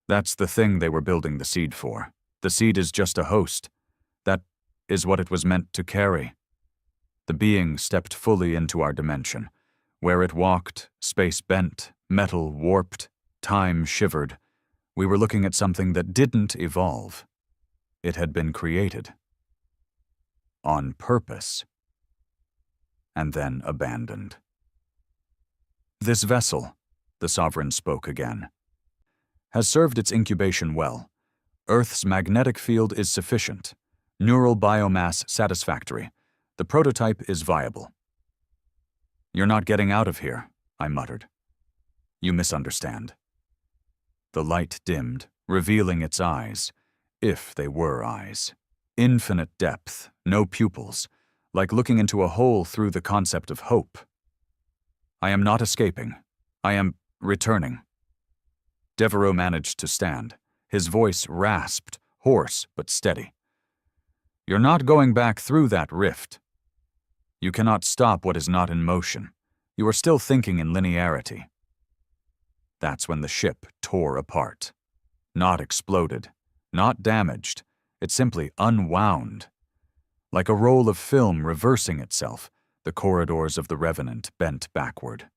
"That's the thing they were building the seed for. The seed is just a host. That is what it was meant to carry." The being stepped fully into our dimension. Where it walked, space bent, metal warped, time shivered. We were looking at something that didn't evolve. It had been created. On purpose. And then abandoned. "This vessel," the Sovereign spoke again, "has served its incubation well. Earth's magnetic field is sufficient. Neural biomass satisfactory. The prototype is viable." "You're not getting out of here," I muttered. "You misunderstand." The light dimmed, revealing its eyes, if they were eyes. Infinite depth, no pupils, like looking into a hole through the concept of hope. "I am not escaping. I am returning." Devereaux managed to stand. His voice rasped, hoarse but steady. "You're not going back through that rift. You cannot stop what is not in motion. You are still thinking in linearity." That's when the ship tore apart. Not exploded, not damaged. It simply unwound. Like a roll of film reversing itself, the corridors of the Revenant bent backward.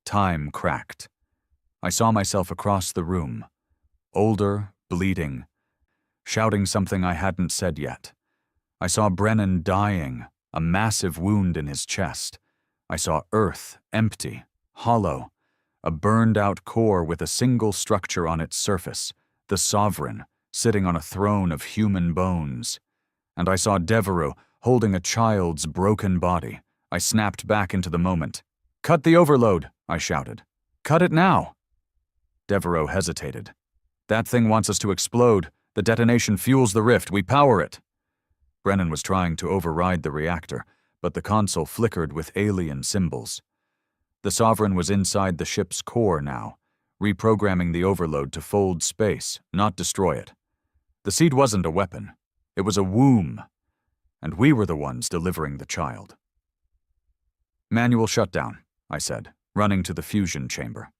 Time cracked. I saw myself across the room, older, bleeding, shouting something I hadn't said yet. I saw Brennan dying, a massive wound in his chest. I saw Earth empty, hollow, a burned-out core with a single structure on its surface, the Sovereign, sitting on a throne of human bones. And I saw Devereaux holding a child's broken body. I snapped back into the moment. "Cut the overload," I shouted. "Cut it now." Devereaux hesitated. "That thing wants us to explode. The detonation fuels the rift. We power it." Brennan was trying to override the reactor, but the console flickered with alien symbols. The Sovereign was inside the ship's core now, reprogramming the overload to fold space, not destroy it. The seed wasn't a weapon. It was a womb, and we were the ones delivering the child. "Manual shutdown," I said, running to the fusion chamber.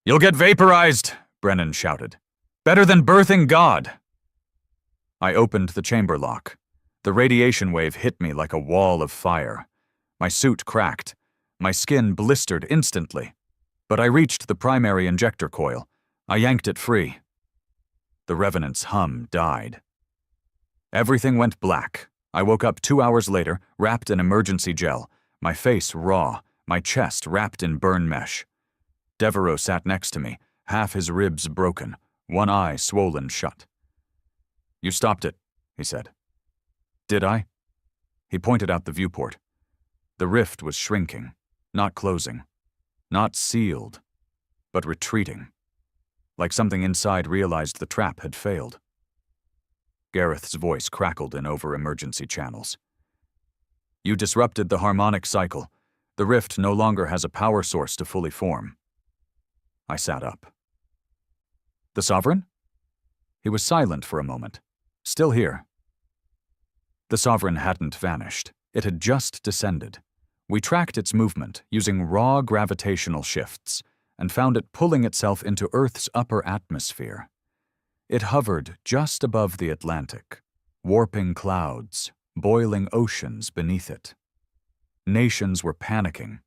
You'll get vaporized, Brennan shouted. Better than birthing God. I opened the chamber lock. The radiation wave hit me like a wall of fire. My suit cracked. My skin blistered instantly. But I reached the primary injector coil. I yanked it free. The Revenant's hum died. Everything went black. I woke up 2 hours later, wrapped in emergency gel, my face raw, my chest wrapped in burn mesh. Devereaux sat next to me, half his ribs broken, one eye swollen shut. You stopped it, he said. Did I? He pointed out the viewport. The rift was shrinking, not closing, not sealed, but retreating, like something inside realized the trap had failed. Gareth's voice crackled in over emergency channels. You disrupted the harmonic cycle. The rift no longer has a power source to fully form. I sat up. The Sovereign? He was silent for a moment. Still here. The Sovereign hadn't vanished. It had just descended. We tracked its movement using raw gravitational shifts and found it pulling itself into Earth's upper atmosphere. It hovered just above the Atlantic, warping clouds, boiling oceans beneath it. Nations were panicking.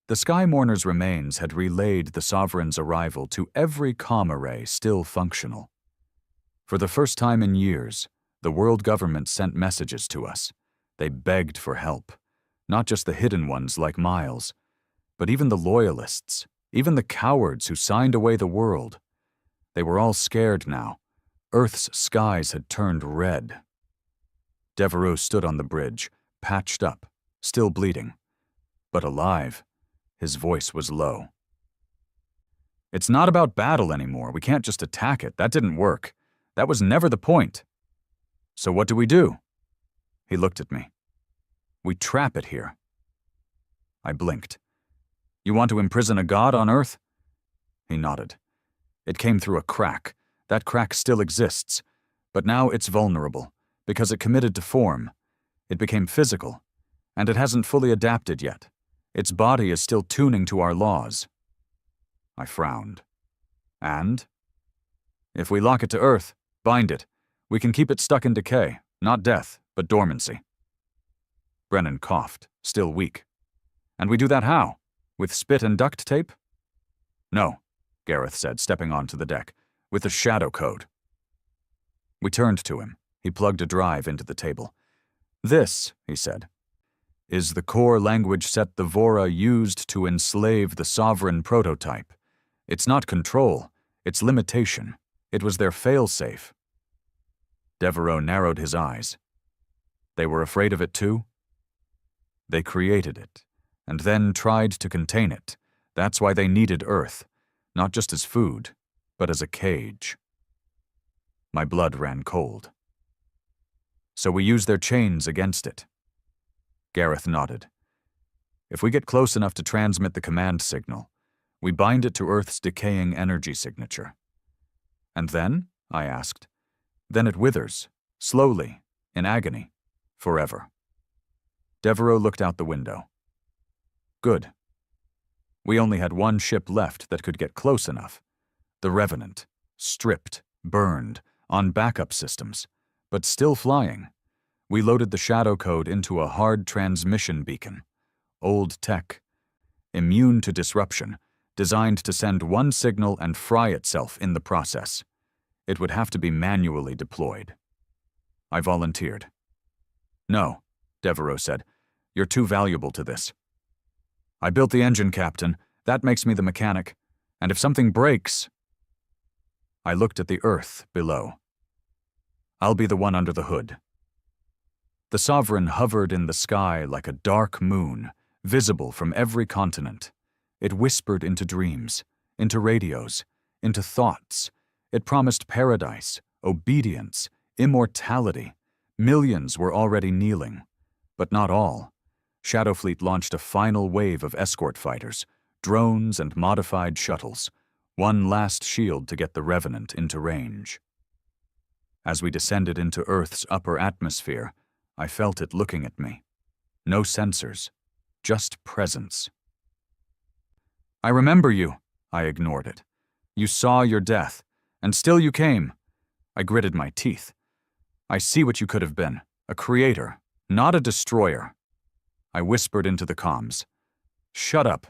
The Sky Mourner's remains had relayed the Sovereign's arrival to every comm array still functional. For the first time in years, the world government sent messages to us. They begged for help, not just the hidden ones like Miles, but even the loyalists, even the cowards who signed away the world. They were all scared now. Earth's skies had turned red. Devereaux stood on the bridge, patched up, still bleeding, but alive. His voice was low. It's not about battle anymore. We can't just attack it. That didn't work. That was never the point. So what do we do? He looked at me. We trap it here. I blinked. You want to imprison a god on Earth? He nodded. It came through a crack. That crack still exists. But now it's vulnerable, because it committed to form. It became physical, and it hasn't fully adapted yet. Its body is still tuning to our laws. I frowned. And? If we lock it to Earth, bind it, we can keep it stuck in decay, not death, but dormancy. Brennan coughed, still weak. And we do that how? With spit and duct tape? No, Gareth said, stepping onto the deck, with the shadow code. We turned to him. He plugged a drive into the table. This, he said, is the core language set the Vora used to enslave the Sovereign prototype. It's not control, it's limitation. It was their fail-safe. Devereaux narrowed his eyes. They were afraid of it too? They created it, and then tried to contain it. That's why they needed Earth, not just as food, but as a cage. My blood ran cold. So we use their chains against it. Gareth nodded. If we get close enough to transmit the command signal, we bind it to Earth's decaying energy signature. And then, I asked, then it withers, slowly, in agony, forever. Devereaux looked out the window. Good. We only had one ship left that could get close enough. The Revenant, stripped, burned, on backup systems, but still flying. We loaded the shadow code into a hard transmission beacon. Old tech. Immune to disruption, designed to send one signal and fry itself in the process. It would have to be manually deployed. I volunteered. No, Devereaux said. You're too valuable to this. I built the engine, Captain. That makes me the mechanic. And if something breaks... I looked at the Earth below. I'll be the one under the hood. The Sovereign hovered in the sky like a dark moon, visible from every continent. It whispered into dreams, into radios, into thoughts. It promised paradise, obedience, immortality. Millions were already kneeling. But not all. Shadowfleet launched a final wave of escort fighters, drones and modified shuttles, one last shield to get the Revenant into range. As we descended into Earth's upper atmosphere, I felt it looking at me. No sensors, just presence. I remember you, I ignored it. You saw your death, and still you came. I gritted my teeth. I see what you could have been. A creator, not a destroyer. I whispered into the comms. Shut up.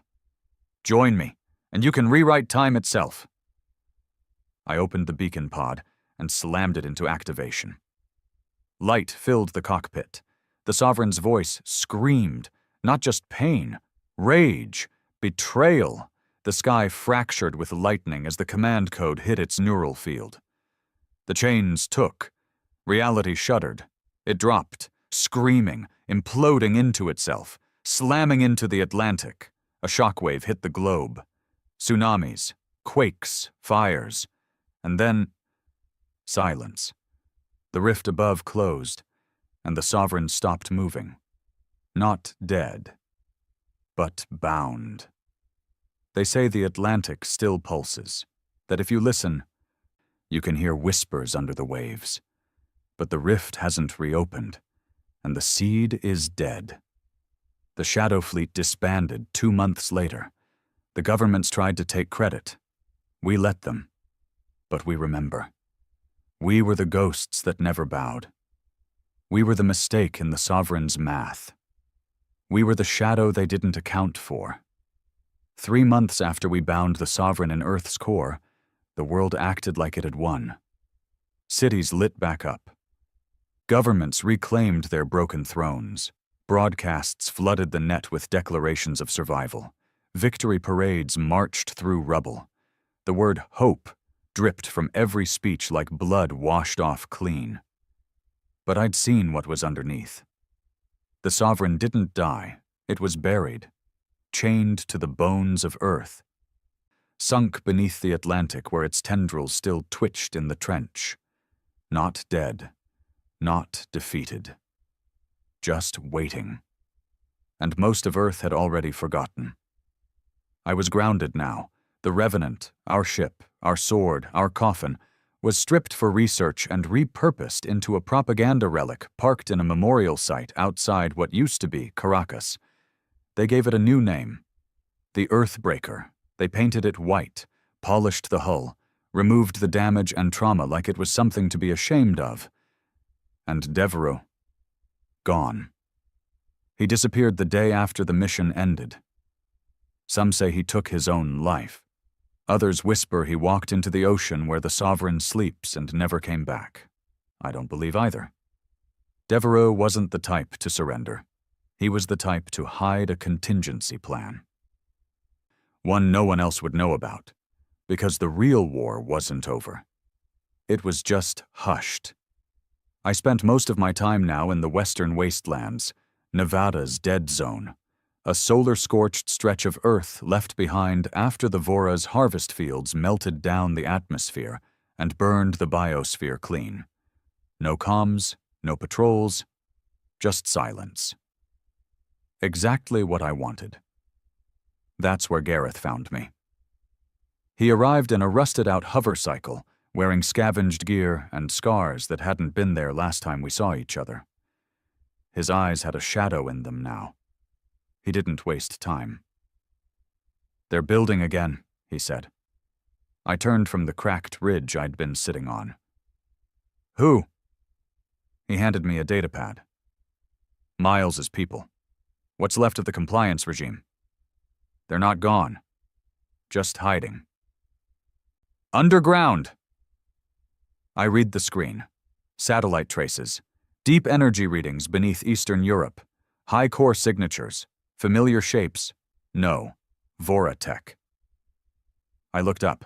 Join me, and you can rewrite time itself. I opened the beacon pod and slammed it into activation. Light filled the cockpit. The Sovereign's voice screamed, not just pain, rage, betrayal. The sky fractured with lightning as the command code hit its neural field. The chains took. Reality shuddered. It dropped, screaming, imploding into itself, slamming into the Atlantic. A shockwave hit the globe. Tsunamis, quakes, fires, and then silence. The rift above closed, and the Sovereign stopped moving. Not dead, but bound. They say the Atlantic still pulses, that if you listen, you can hear whispers under the waves. But the rift hasn't reopened, and the seed is dead. The Shadow Fleet disbanded 2 months later. The governments tried to take credit. We let them. But we remember. We were the ghosts that never bowed. We were the mistake in the Sovereign's math. We were the shadow they didn't account for. 3 months after we bound the Sovereign in Earth's core, the world acted like it had won. Cities lit back up. Governments reclaimed their broken thrones. Broadcasts flooded the net with declarations of survival. Victory parades marched through rubble. The word hope dripped from every speech like blood washed off clean. But I'd seen what was underneath. The Sovereign didn't die. It was buried, chained to the bones of Earth, sunk beneath the Atlantic where its tendrils still twitched in the trench. Not dead, not defeated, just waiting. And most of Earth had already forgotten. I was grounded now. The Revenant, our ship, our sword, our coffin, was stripped for research and repurposed into a propaganda relic parked in a memorial site outside what used to be Caracas. They gave it a new name, the Earthbreaker. They painted it white, polished the hull, removed the damage and trauma like it was something to be ashamed of. And Devereaux, gone. He disappeared the day after the mission ended. Some say he took his own life. Others whisper he walked into the ocean where the Sovereign sleeps and never came back. I don't believe either. Devereaux wasn't the type to surrender. He was the type to hide a contingency plan. One no one else would know about, because the real war wasn't over. It was just hushed. I spent most of my time now in the western wastelands, Nevada's dead zone, a solar-scorched stretch of Earth left behind after the Vora's harvest fields melted down the atmosphere and burned the biosphere clean. No comms, no patrols, just silence. Exactly what I wanted. That's where Gareth found me. He arrived in a rusted-out hover cycle, wearing scavenged gear and scars that hadn't been there last time we saw each other. His eyes had a shadow in them now. He didn't waste time. "They're building again," he said. I turned from the cracked ridge I'd been sitting on. "Who?" He handed me a datapad. "Miles's people. What's left of the compliance regime. They're not gone. Just hiding. Underground!" I read the screen. Satellite traces. Deep energy readings beneath Eastern Europe. High core signatures. Familiar shapes. No. Vora tech. I looked up.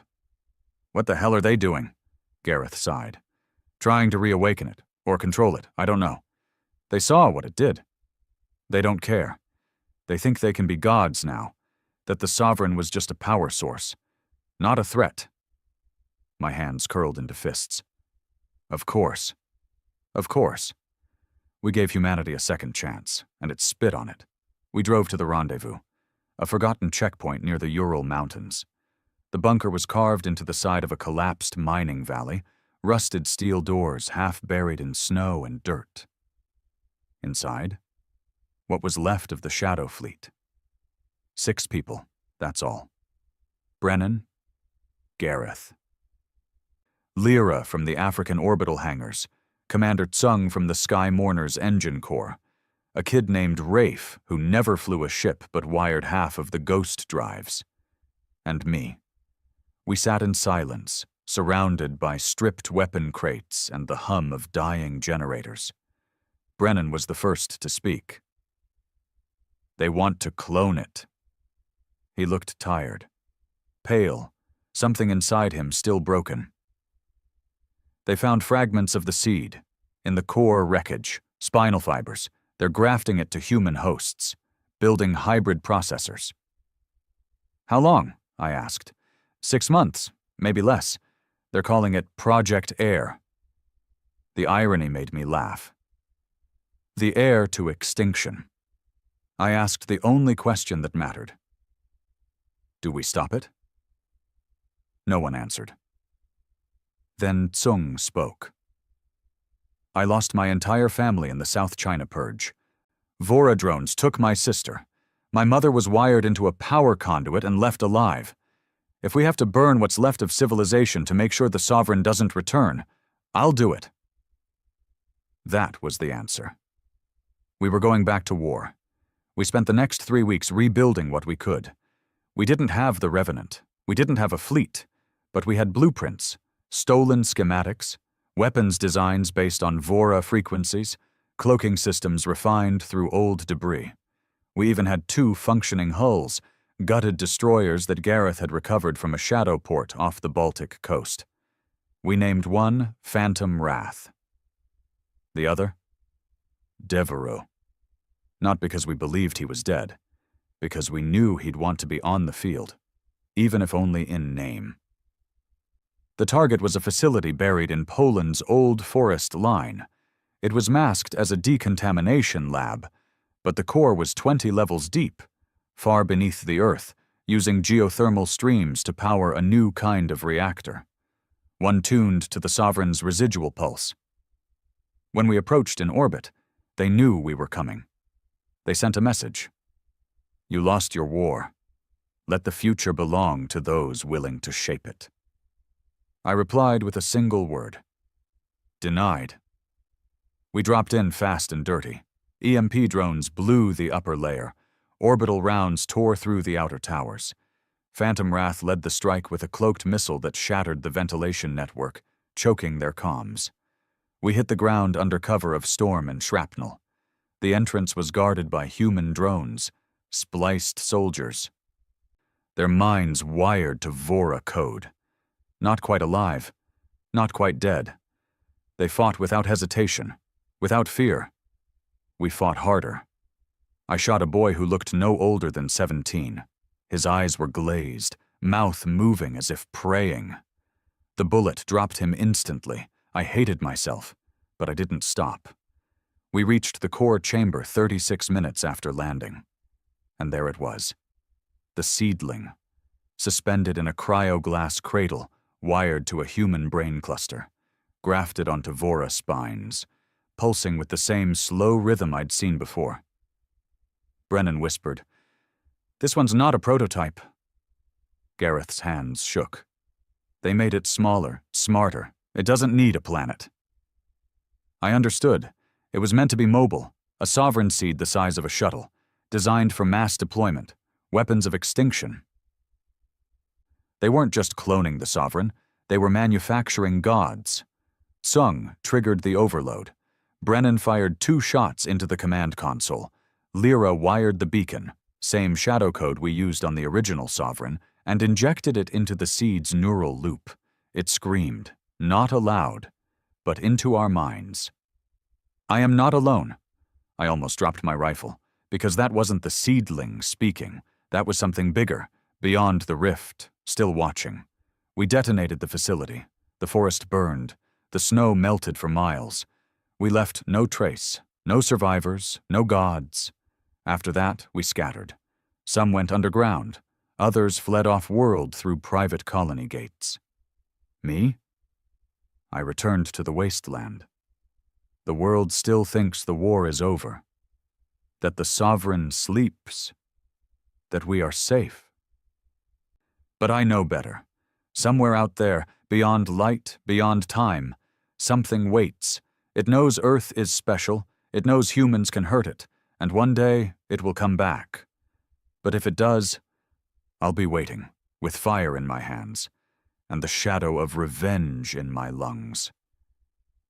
"What the hell are they doing?" Gareth sighed. "Trying to reawaken it, or control it, I don't know. They saw what it did. They don't care. They think they can be gods now, that the Sovereign was just a power source, not a threat." My hands curled into fists. Of course. Of course. We gave humanity a second chance, and it spit on it. We drove to the rendezvous, a forgotten checkpoint near the Ural Mountains. The bunker was carved into the side of a collapsed mining valley, rusted steel doors half buried in snow and dirt. Inside, what was left of the Shadow Fleet. 6 people, that's all. Brennan, Gareth. Lyra from the African orbital hangars, Commander Tsung from the Sky Mourner's engine corps, a kid named Rafe who never flew a ship but wired half of the ghost drives, and me. We sat in silence, surrounded by stripped weapon crates and the hum of dying generators. Brennan was the first to speak. They want to clone it. He looked tired, pale, something inside him still broken. They found fragments of the seed, in the core wreckage, spinal fibers. They're grafting it to human hosts, building hybrid processors. How long? I asked. 6 months, maybe less. They're calling it Project Air. The irony made me laugh. The heir to extinction. I asked the only question that mattered. Do we stop it? No one answered. Then Tsung spoke. I lost my entire family in the South China Purge. Vora drones took my sister. My mother was wired into a power conduit and left alive. If we have to burn what's left of civilization to make sure the sovereign doesn't return, I'll do it. That was the answer. We were going back to war. We spent the next 3 weeks rebuilding what we could. We didn't have the Revenant. We didn't have a fleet. But we had blueprints, stolen schematics, weapons designs based on Vora frequencies, cloaking systems refined through old debris. We even had 2 functioning hulls, gutted destroyers that Gareth had recovered from a shadow port off the Baltic coast. We named one Phantom Wrath. The other? Devereaux. Not because we believed he was dead, because we knew he'd want to be on the field, even if only in name. The target was a facility buried in Poland's old forest line. It was masked as a decontamination lab, but the core was 20 levels deep, far beneath the earth, using geothermal streams to power a new kind of reactor, one tuned to the Sovereign's residual pulse. When we approached in orbit, they knew we were coming. They sent a message. You lost your war. Let the future belong to those willing to shape it. I replied with a single word. Denied. We dropped in fast and dirty. EMP drones blew the upper layer. Orbital rounds tore through the outer towers. Phantom Wrath led the strike with a cloaked missile that shattered the ventilation network, choking their comms. We hit the ground under cover of storm and shrapnel. The entrance was guarded by human drones, spliced soldiers. Their minds wired to Vora code. Not quite alive, not quite dead. They fought without hesitation, without fear. We fought harder. I shot a boy who looked no older than 17. His eyes were glazed, mouth moving as if praying. The bullet dropped him instantly. I hated myself, but I didn't stop. We reached the core chamber 36 minutes after landing. And there it was. The seedling, suspended in a cryoglass cradle, wired to a human brain cluster, grafted onto Vora spines, pulsing with the same slow rhythm I'd seen before. Brennan whispered, "This one's not a prototype." Gareth's hands shook. They made it smaller, smarter. It doesn't need a planet. I understood. It was meant to be mobile, a sovereign seed the size of a shuttle, designed for mass deployment, weapons of extinction. They weren't just cloning the sovereign, they were manufacturing gods. Tsung triggered the overload. Brennan fired 2 shots into the command console. Lyra wired the beacon, same shadow code we used on the original sovereign, and injected it into the seed's neural loop. It screamed, not aloud, but into our minds. I am not alone. I almost dropped my rifle, because that wasn't the seedling speaking. That was something bigger, beyond the rift, still watching. We detonated the facility. The forest burned. The snow melted for miles. We left no trace, no survivors, no gods. After that, we scattered. Some went underground. Others fled off-world through private colony gates. Me? I returned to the wasteland. The world still thinks the war is over, that the sovereign sleeps, that we are safe. But I know better. Somewhere out there, beyond light, beyond time, something waits. It knows Earth is special, it knows humans can hurt it, and one day it will come back. But if it does, I'll be waiting, with fire in my hands, and the shadow of revenge in my lungs.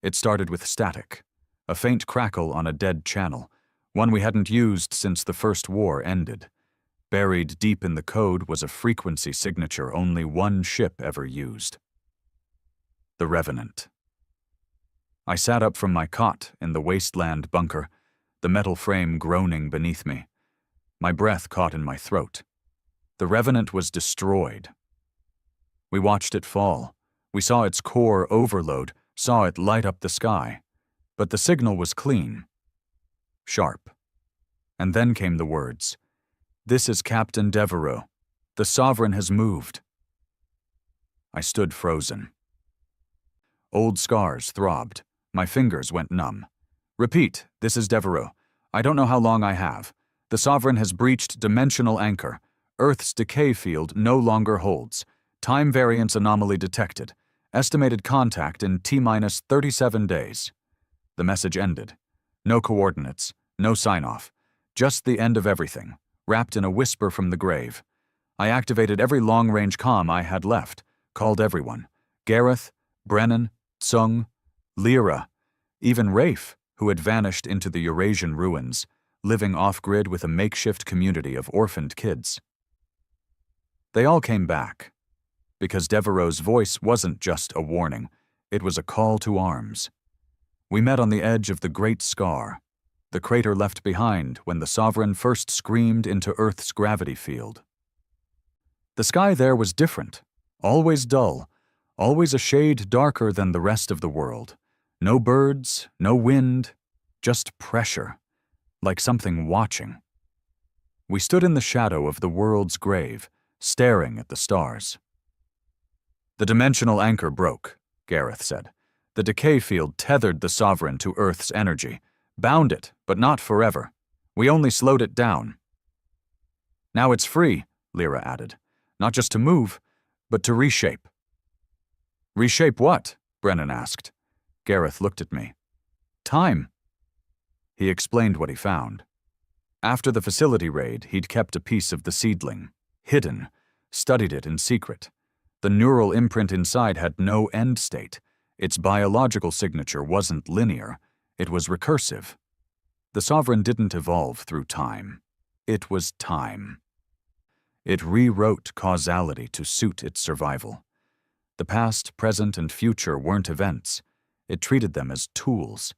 It started with static, a faint crackle on a dead channel, one we hadn't used since the First War ended. Buried deep in the code was a frequency signature only one ship ever used. The Revenant. I sat up from my cot in the wasteland bunker, the metal frame groaning beneath me. My breath caught in my throat. The Revenant was destroyed. We watched it fall. We saw its core overload, saw it light up the sky. But the signal was clean. Sharp. And then came the words, "This is Captain Devereaux. The Sovereign has moved." I stood frozen. Old scars throbbed. My fingers went numb. "Repeat, this is Devereaux. I don't know how long I have. The Sovereign has breached dimensional anchor. Earth's decay field no longer holds. Time variance anomaly detected. Estimated contact in T-minus 37 days. The message ended. No coordinates, no sign-off. Just the end of everything, wrapped in a whisper from the grave. I activated every long-range comm I had left, called everyone. Gareth, Brennan, Tsung, Lyra, even Rafe, who had vanished into the Eurasian ruins, living off-grid with a makeshift community of orphaned kids. They all came back, because Devereaux's voice wasn't just a warning, it was a call to arms. We met on the edge of the Great Scar, the crater left behind when the Sovereign first screamed into Earth's gravity field. The sky there was different, always dull, always a shade darker than the rest of the world. No birds, no wind, just pressure, like something watching. We stood in the shadow of the world's grave, staring at the stars. "The dimensional anchor broke," Gareth said. "The decay field tethered the Sovereign to Earth's energy, bound it, but not forever. We only slowed it down." "Now it's free," Lyra added. "Not just to move, but to reshape." "Reshape what?" Brennan asked. Gareth looked at me. "Time." He explained what he found. After the facility raid, he'd kept a piece of the seedling, hidden, studied it in secret. The neural imprint inside had no end state. Its biological signature wasn't linear, it was recursive. The Sovereign didn't evolve through time. It was time. It rewrote causality to suit its survival. The past, present, and future weren't events. It treated them as tools.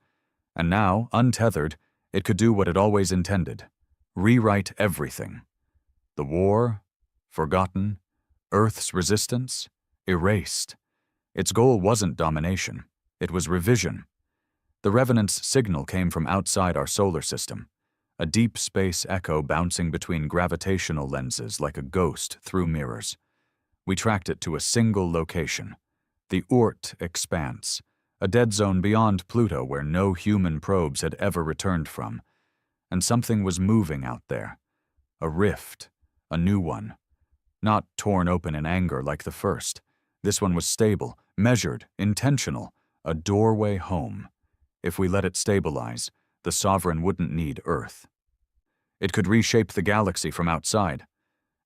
And now, untethered, it could do what it always intended: rewrite everything. The war, forgotten, Earth's resistance, erased. Its goal wasn't domination, it was revision. The Revenant's signal came from outside our solar system, a deep space echo bouncing between gravitational lenses like a ghost through mirrors. We tracked it to a single location, the Oort expanse, a dead zone beyond Pluto where no human probes had ever returned from. And something was moving out there. A rift, a new one. Not torn open in anger like the first. This one was stable, measured, intentional, a doorway home. If we let it stabilize, the Sovereign wouldn't need Earth. It could reshape the galaxy from outside,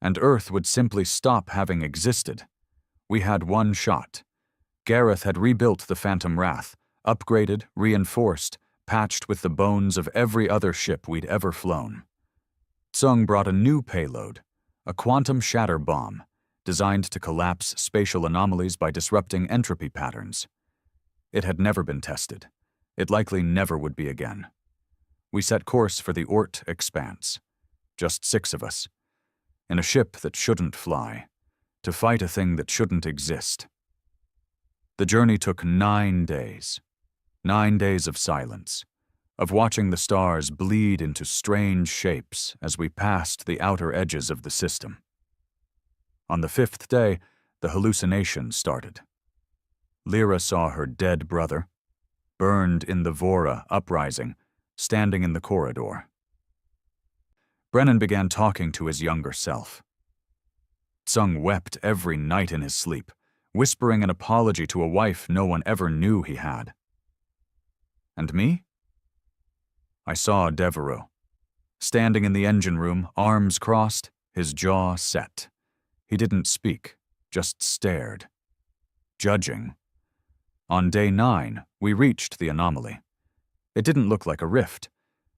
and Earth would simply stop having existed. We had one shot. Gareth had rebuilt the Phantom Wrath, upgraded, reinforced, patched with the bones of every other ship we'd ever flown. Tsung brought a new payload, a quantum shatter bomb, designed to collapse spatial anomalies by disrupting entropy patterns. It had never been tested. It likely never would be again. We set course for the Oort expanse, just 6 of us, in a ship that shouldn't fly, to fight a thing that shouldn't exist. The journey took 9 days. 9 days of silence, of watching the stars bleed into strange shapes as we passed the outer edges of the system. On the 5th day, the hallucinations started. Lyra saw her dead brother, burned in the Vora uprising, standing in the corridor. Brennan began talking to his younger self. Tsung wept every night in his sleep, whispering an apology to a wife no one ever knew he had. And me? I saw Devereaux, standing in the engine room, arms crossed, his jaw set. He didn't speak, just stared. Judging. On day 9, we reached the anomaly. It didn't look like a rift.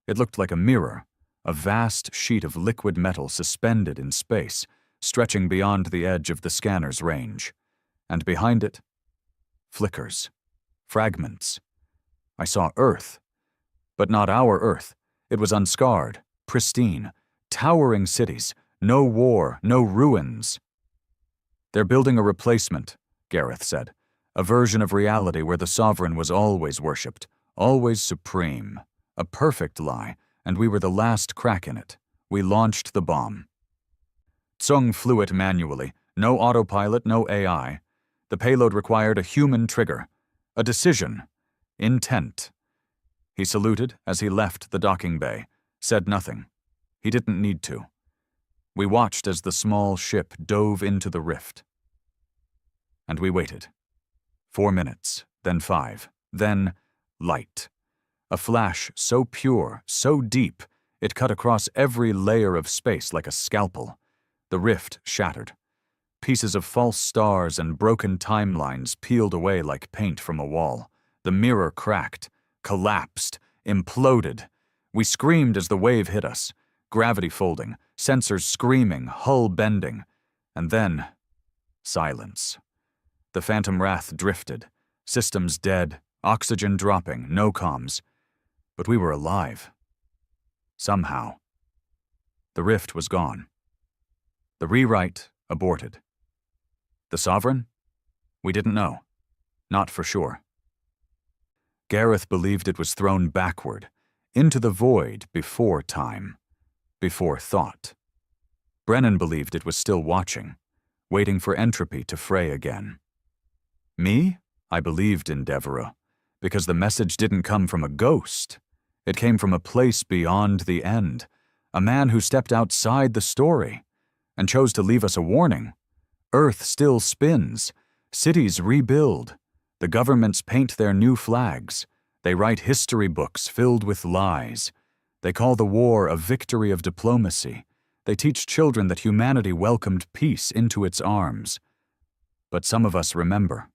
It looked like a mirror, a vast sheet of liquid metal suspended in space, stretching beyond the edge of the scanner's range. And behind it, flickers, fragments. I saw Earth, but not our Earth. It was unscarred, pristine, towering cities, no war, no ruins. They're building a replacement, Gareth said, a version of reality where the sovereign was always worshipped, always supreme, a perfect lie, and we were the last crack in it. We launched the bomb. Tsung flew it manually, no autopilot, no AI. The payload required a human trigger, a decision, intent. He saluted as he left the docking bay, said nothing. He didn't need to. We watched as the small ship dove into the rift. And we waited. 4 minutes, then 5, then light. A flash so pure, so deep, it cut across every layer of space like a scalpel. The rift shattered. Pieces of false stars and broken timelines peeled away like paint from a wall. The mirror cracked, collapsed, imploded. We screamed as the wave hit us, gravity folding, sensors screaming, hull bending. And then, silence. The Phantom Wrath drifted, systems dead, oxygen dropping, no comms. But we were alive. Somehow. The rift was gone. The rewrite aborted. The sovereign? We didn't know. Not for sure. Gareth believed it was thrown backward, into the void before time, before thought. Brennan believed it was still watching, waiting for entropy to fray again. Me? I believed in Devereaux, because the message didn't come from a ghost. It came from a place beyond the end, a man who stepped outside the story and chose to leave us a warning. Earth still spins, cities rebuild, the governments paint their new flags, they write history books filled with lies. They call the war a victory of diplomacy. They teach children that humanity welcomed peace into its arms. But some of us remember,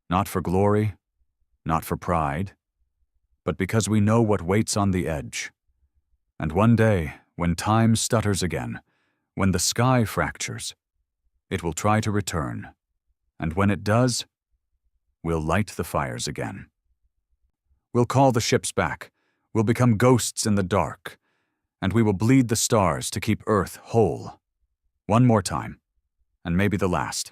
not for glory, not for pride, but because we know what waits on the edge. And one day, when time stutters again, when the sky fractures, it will try to return. And when it does, we'll light the fires again. We'll call the ships back. We'll become ghosts in the dark. And we will bleed the stars to keep Earth whole. One more time, and maybe the last.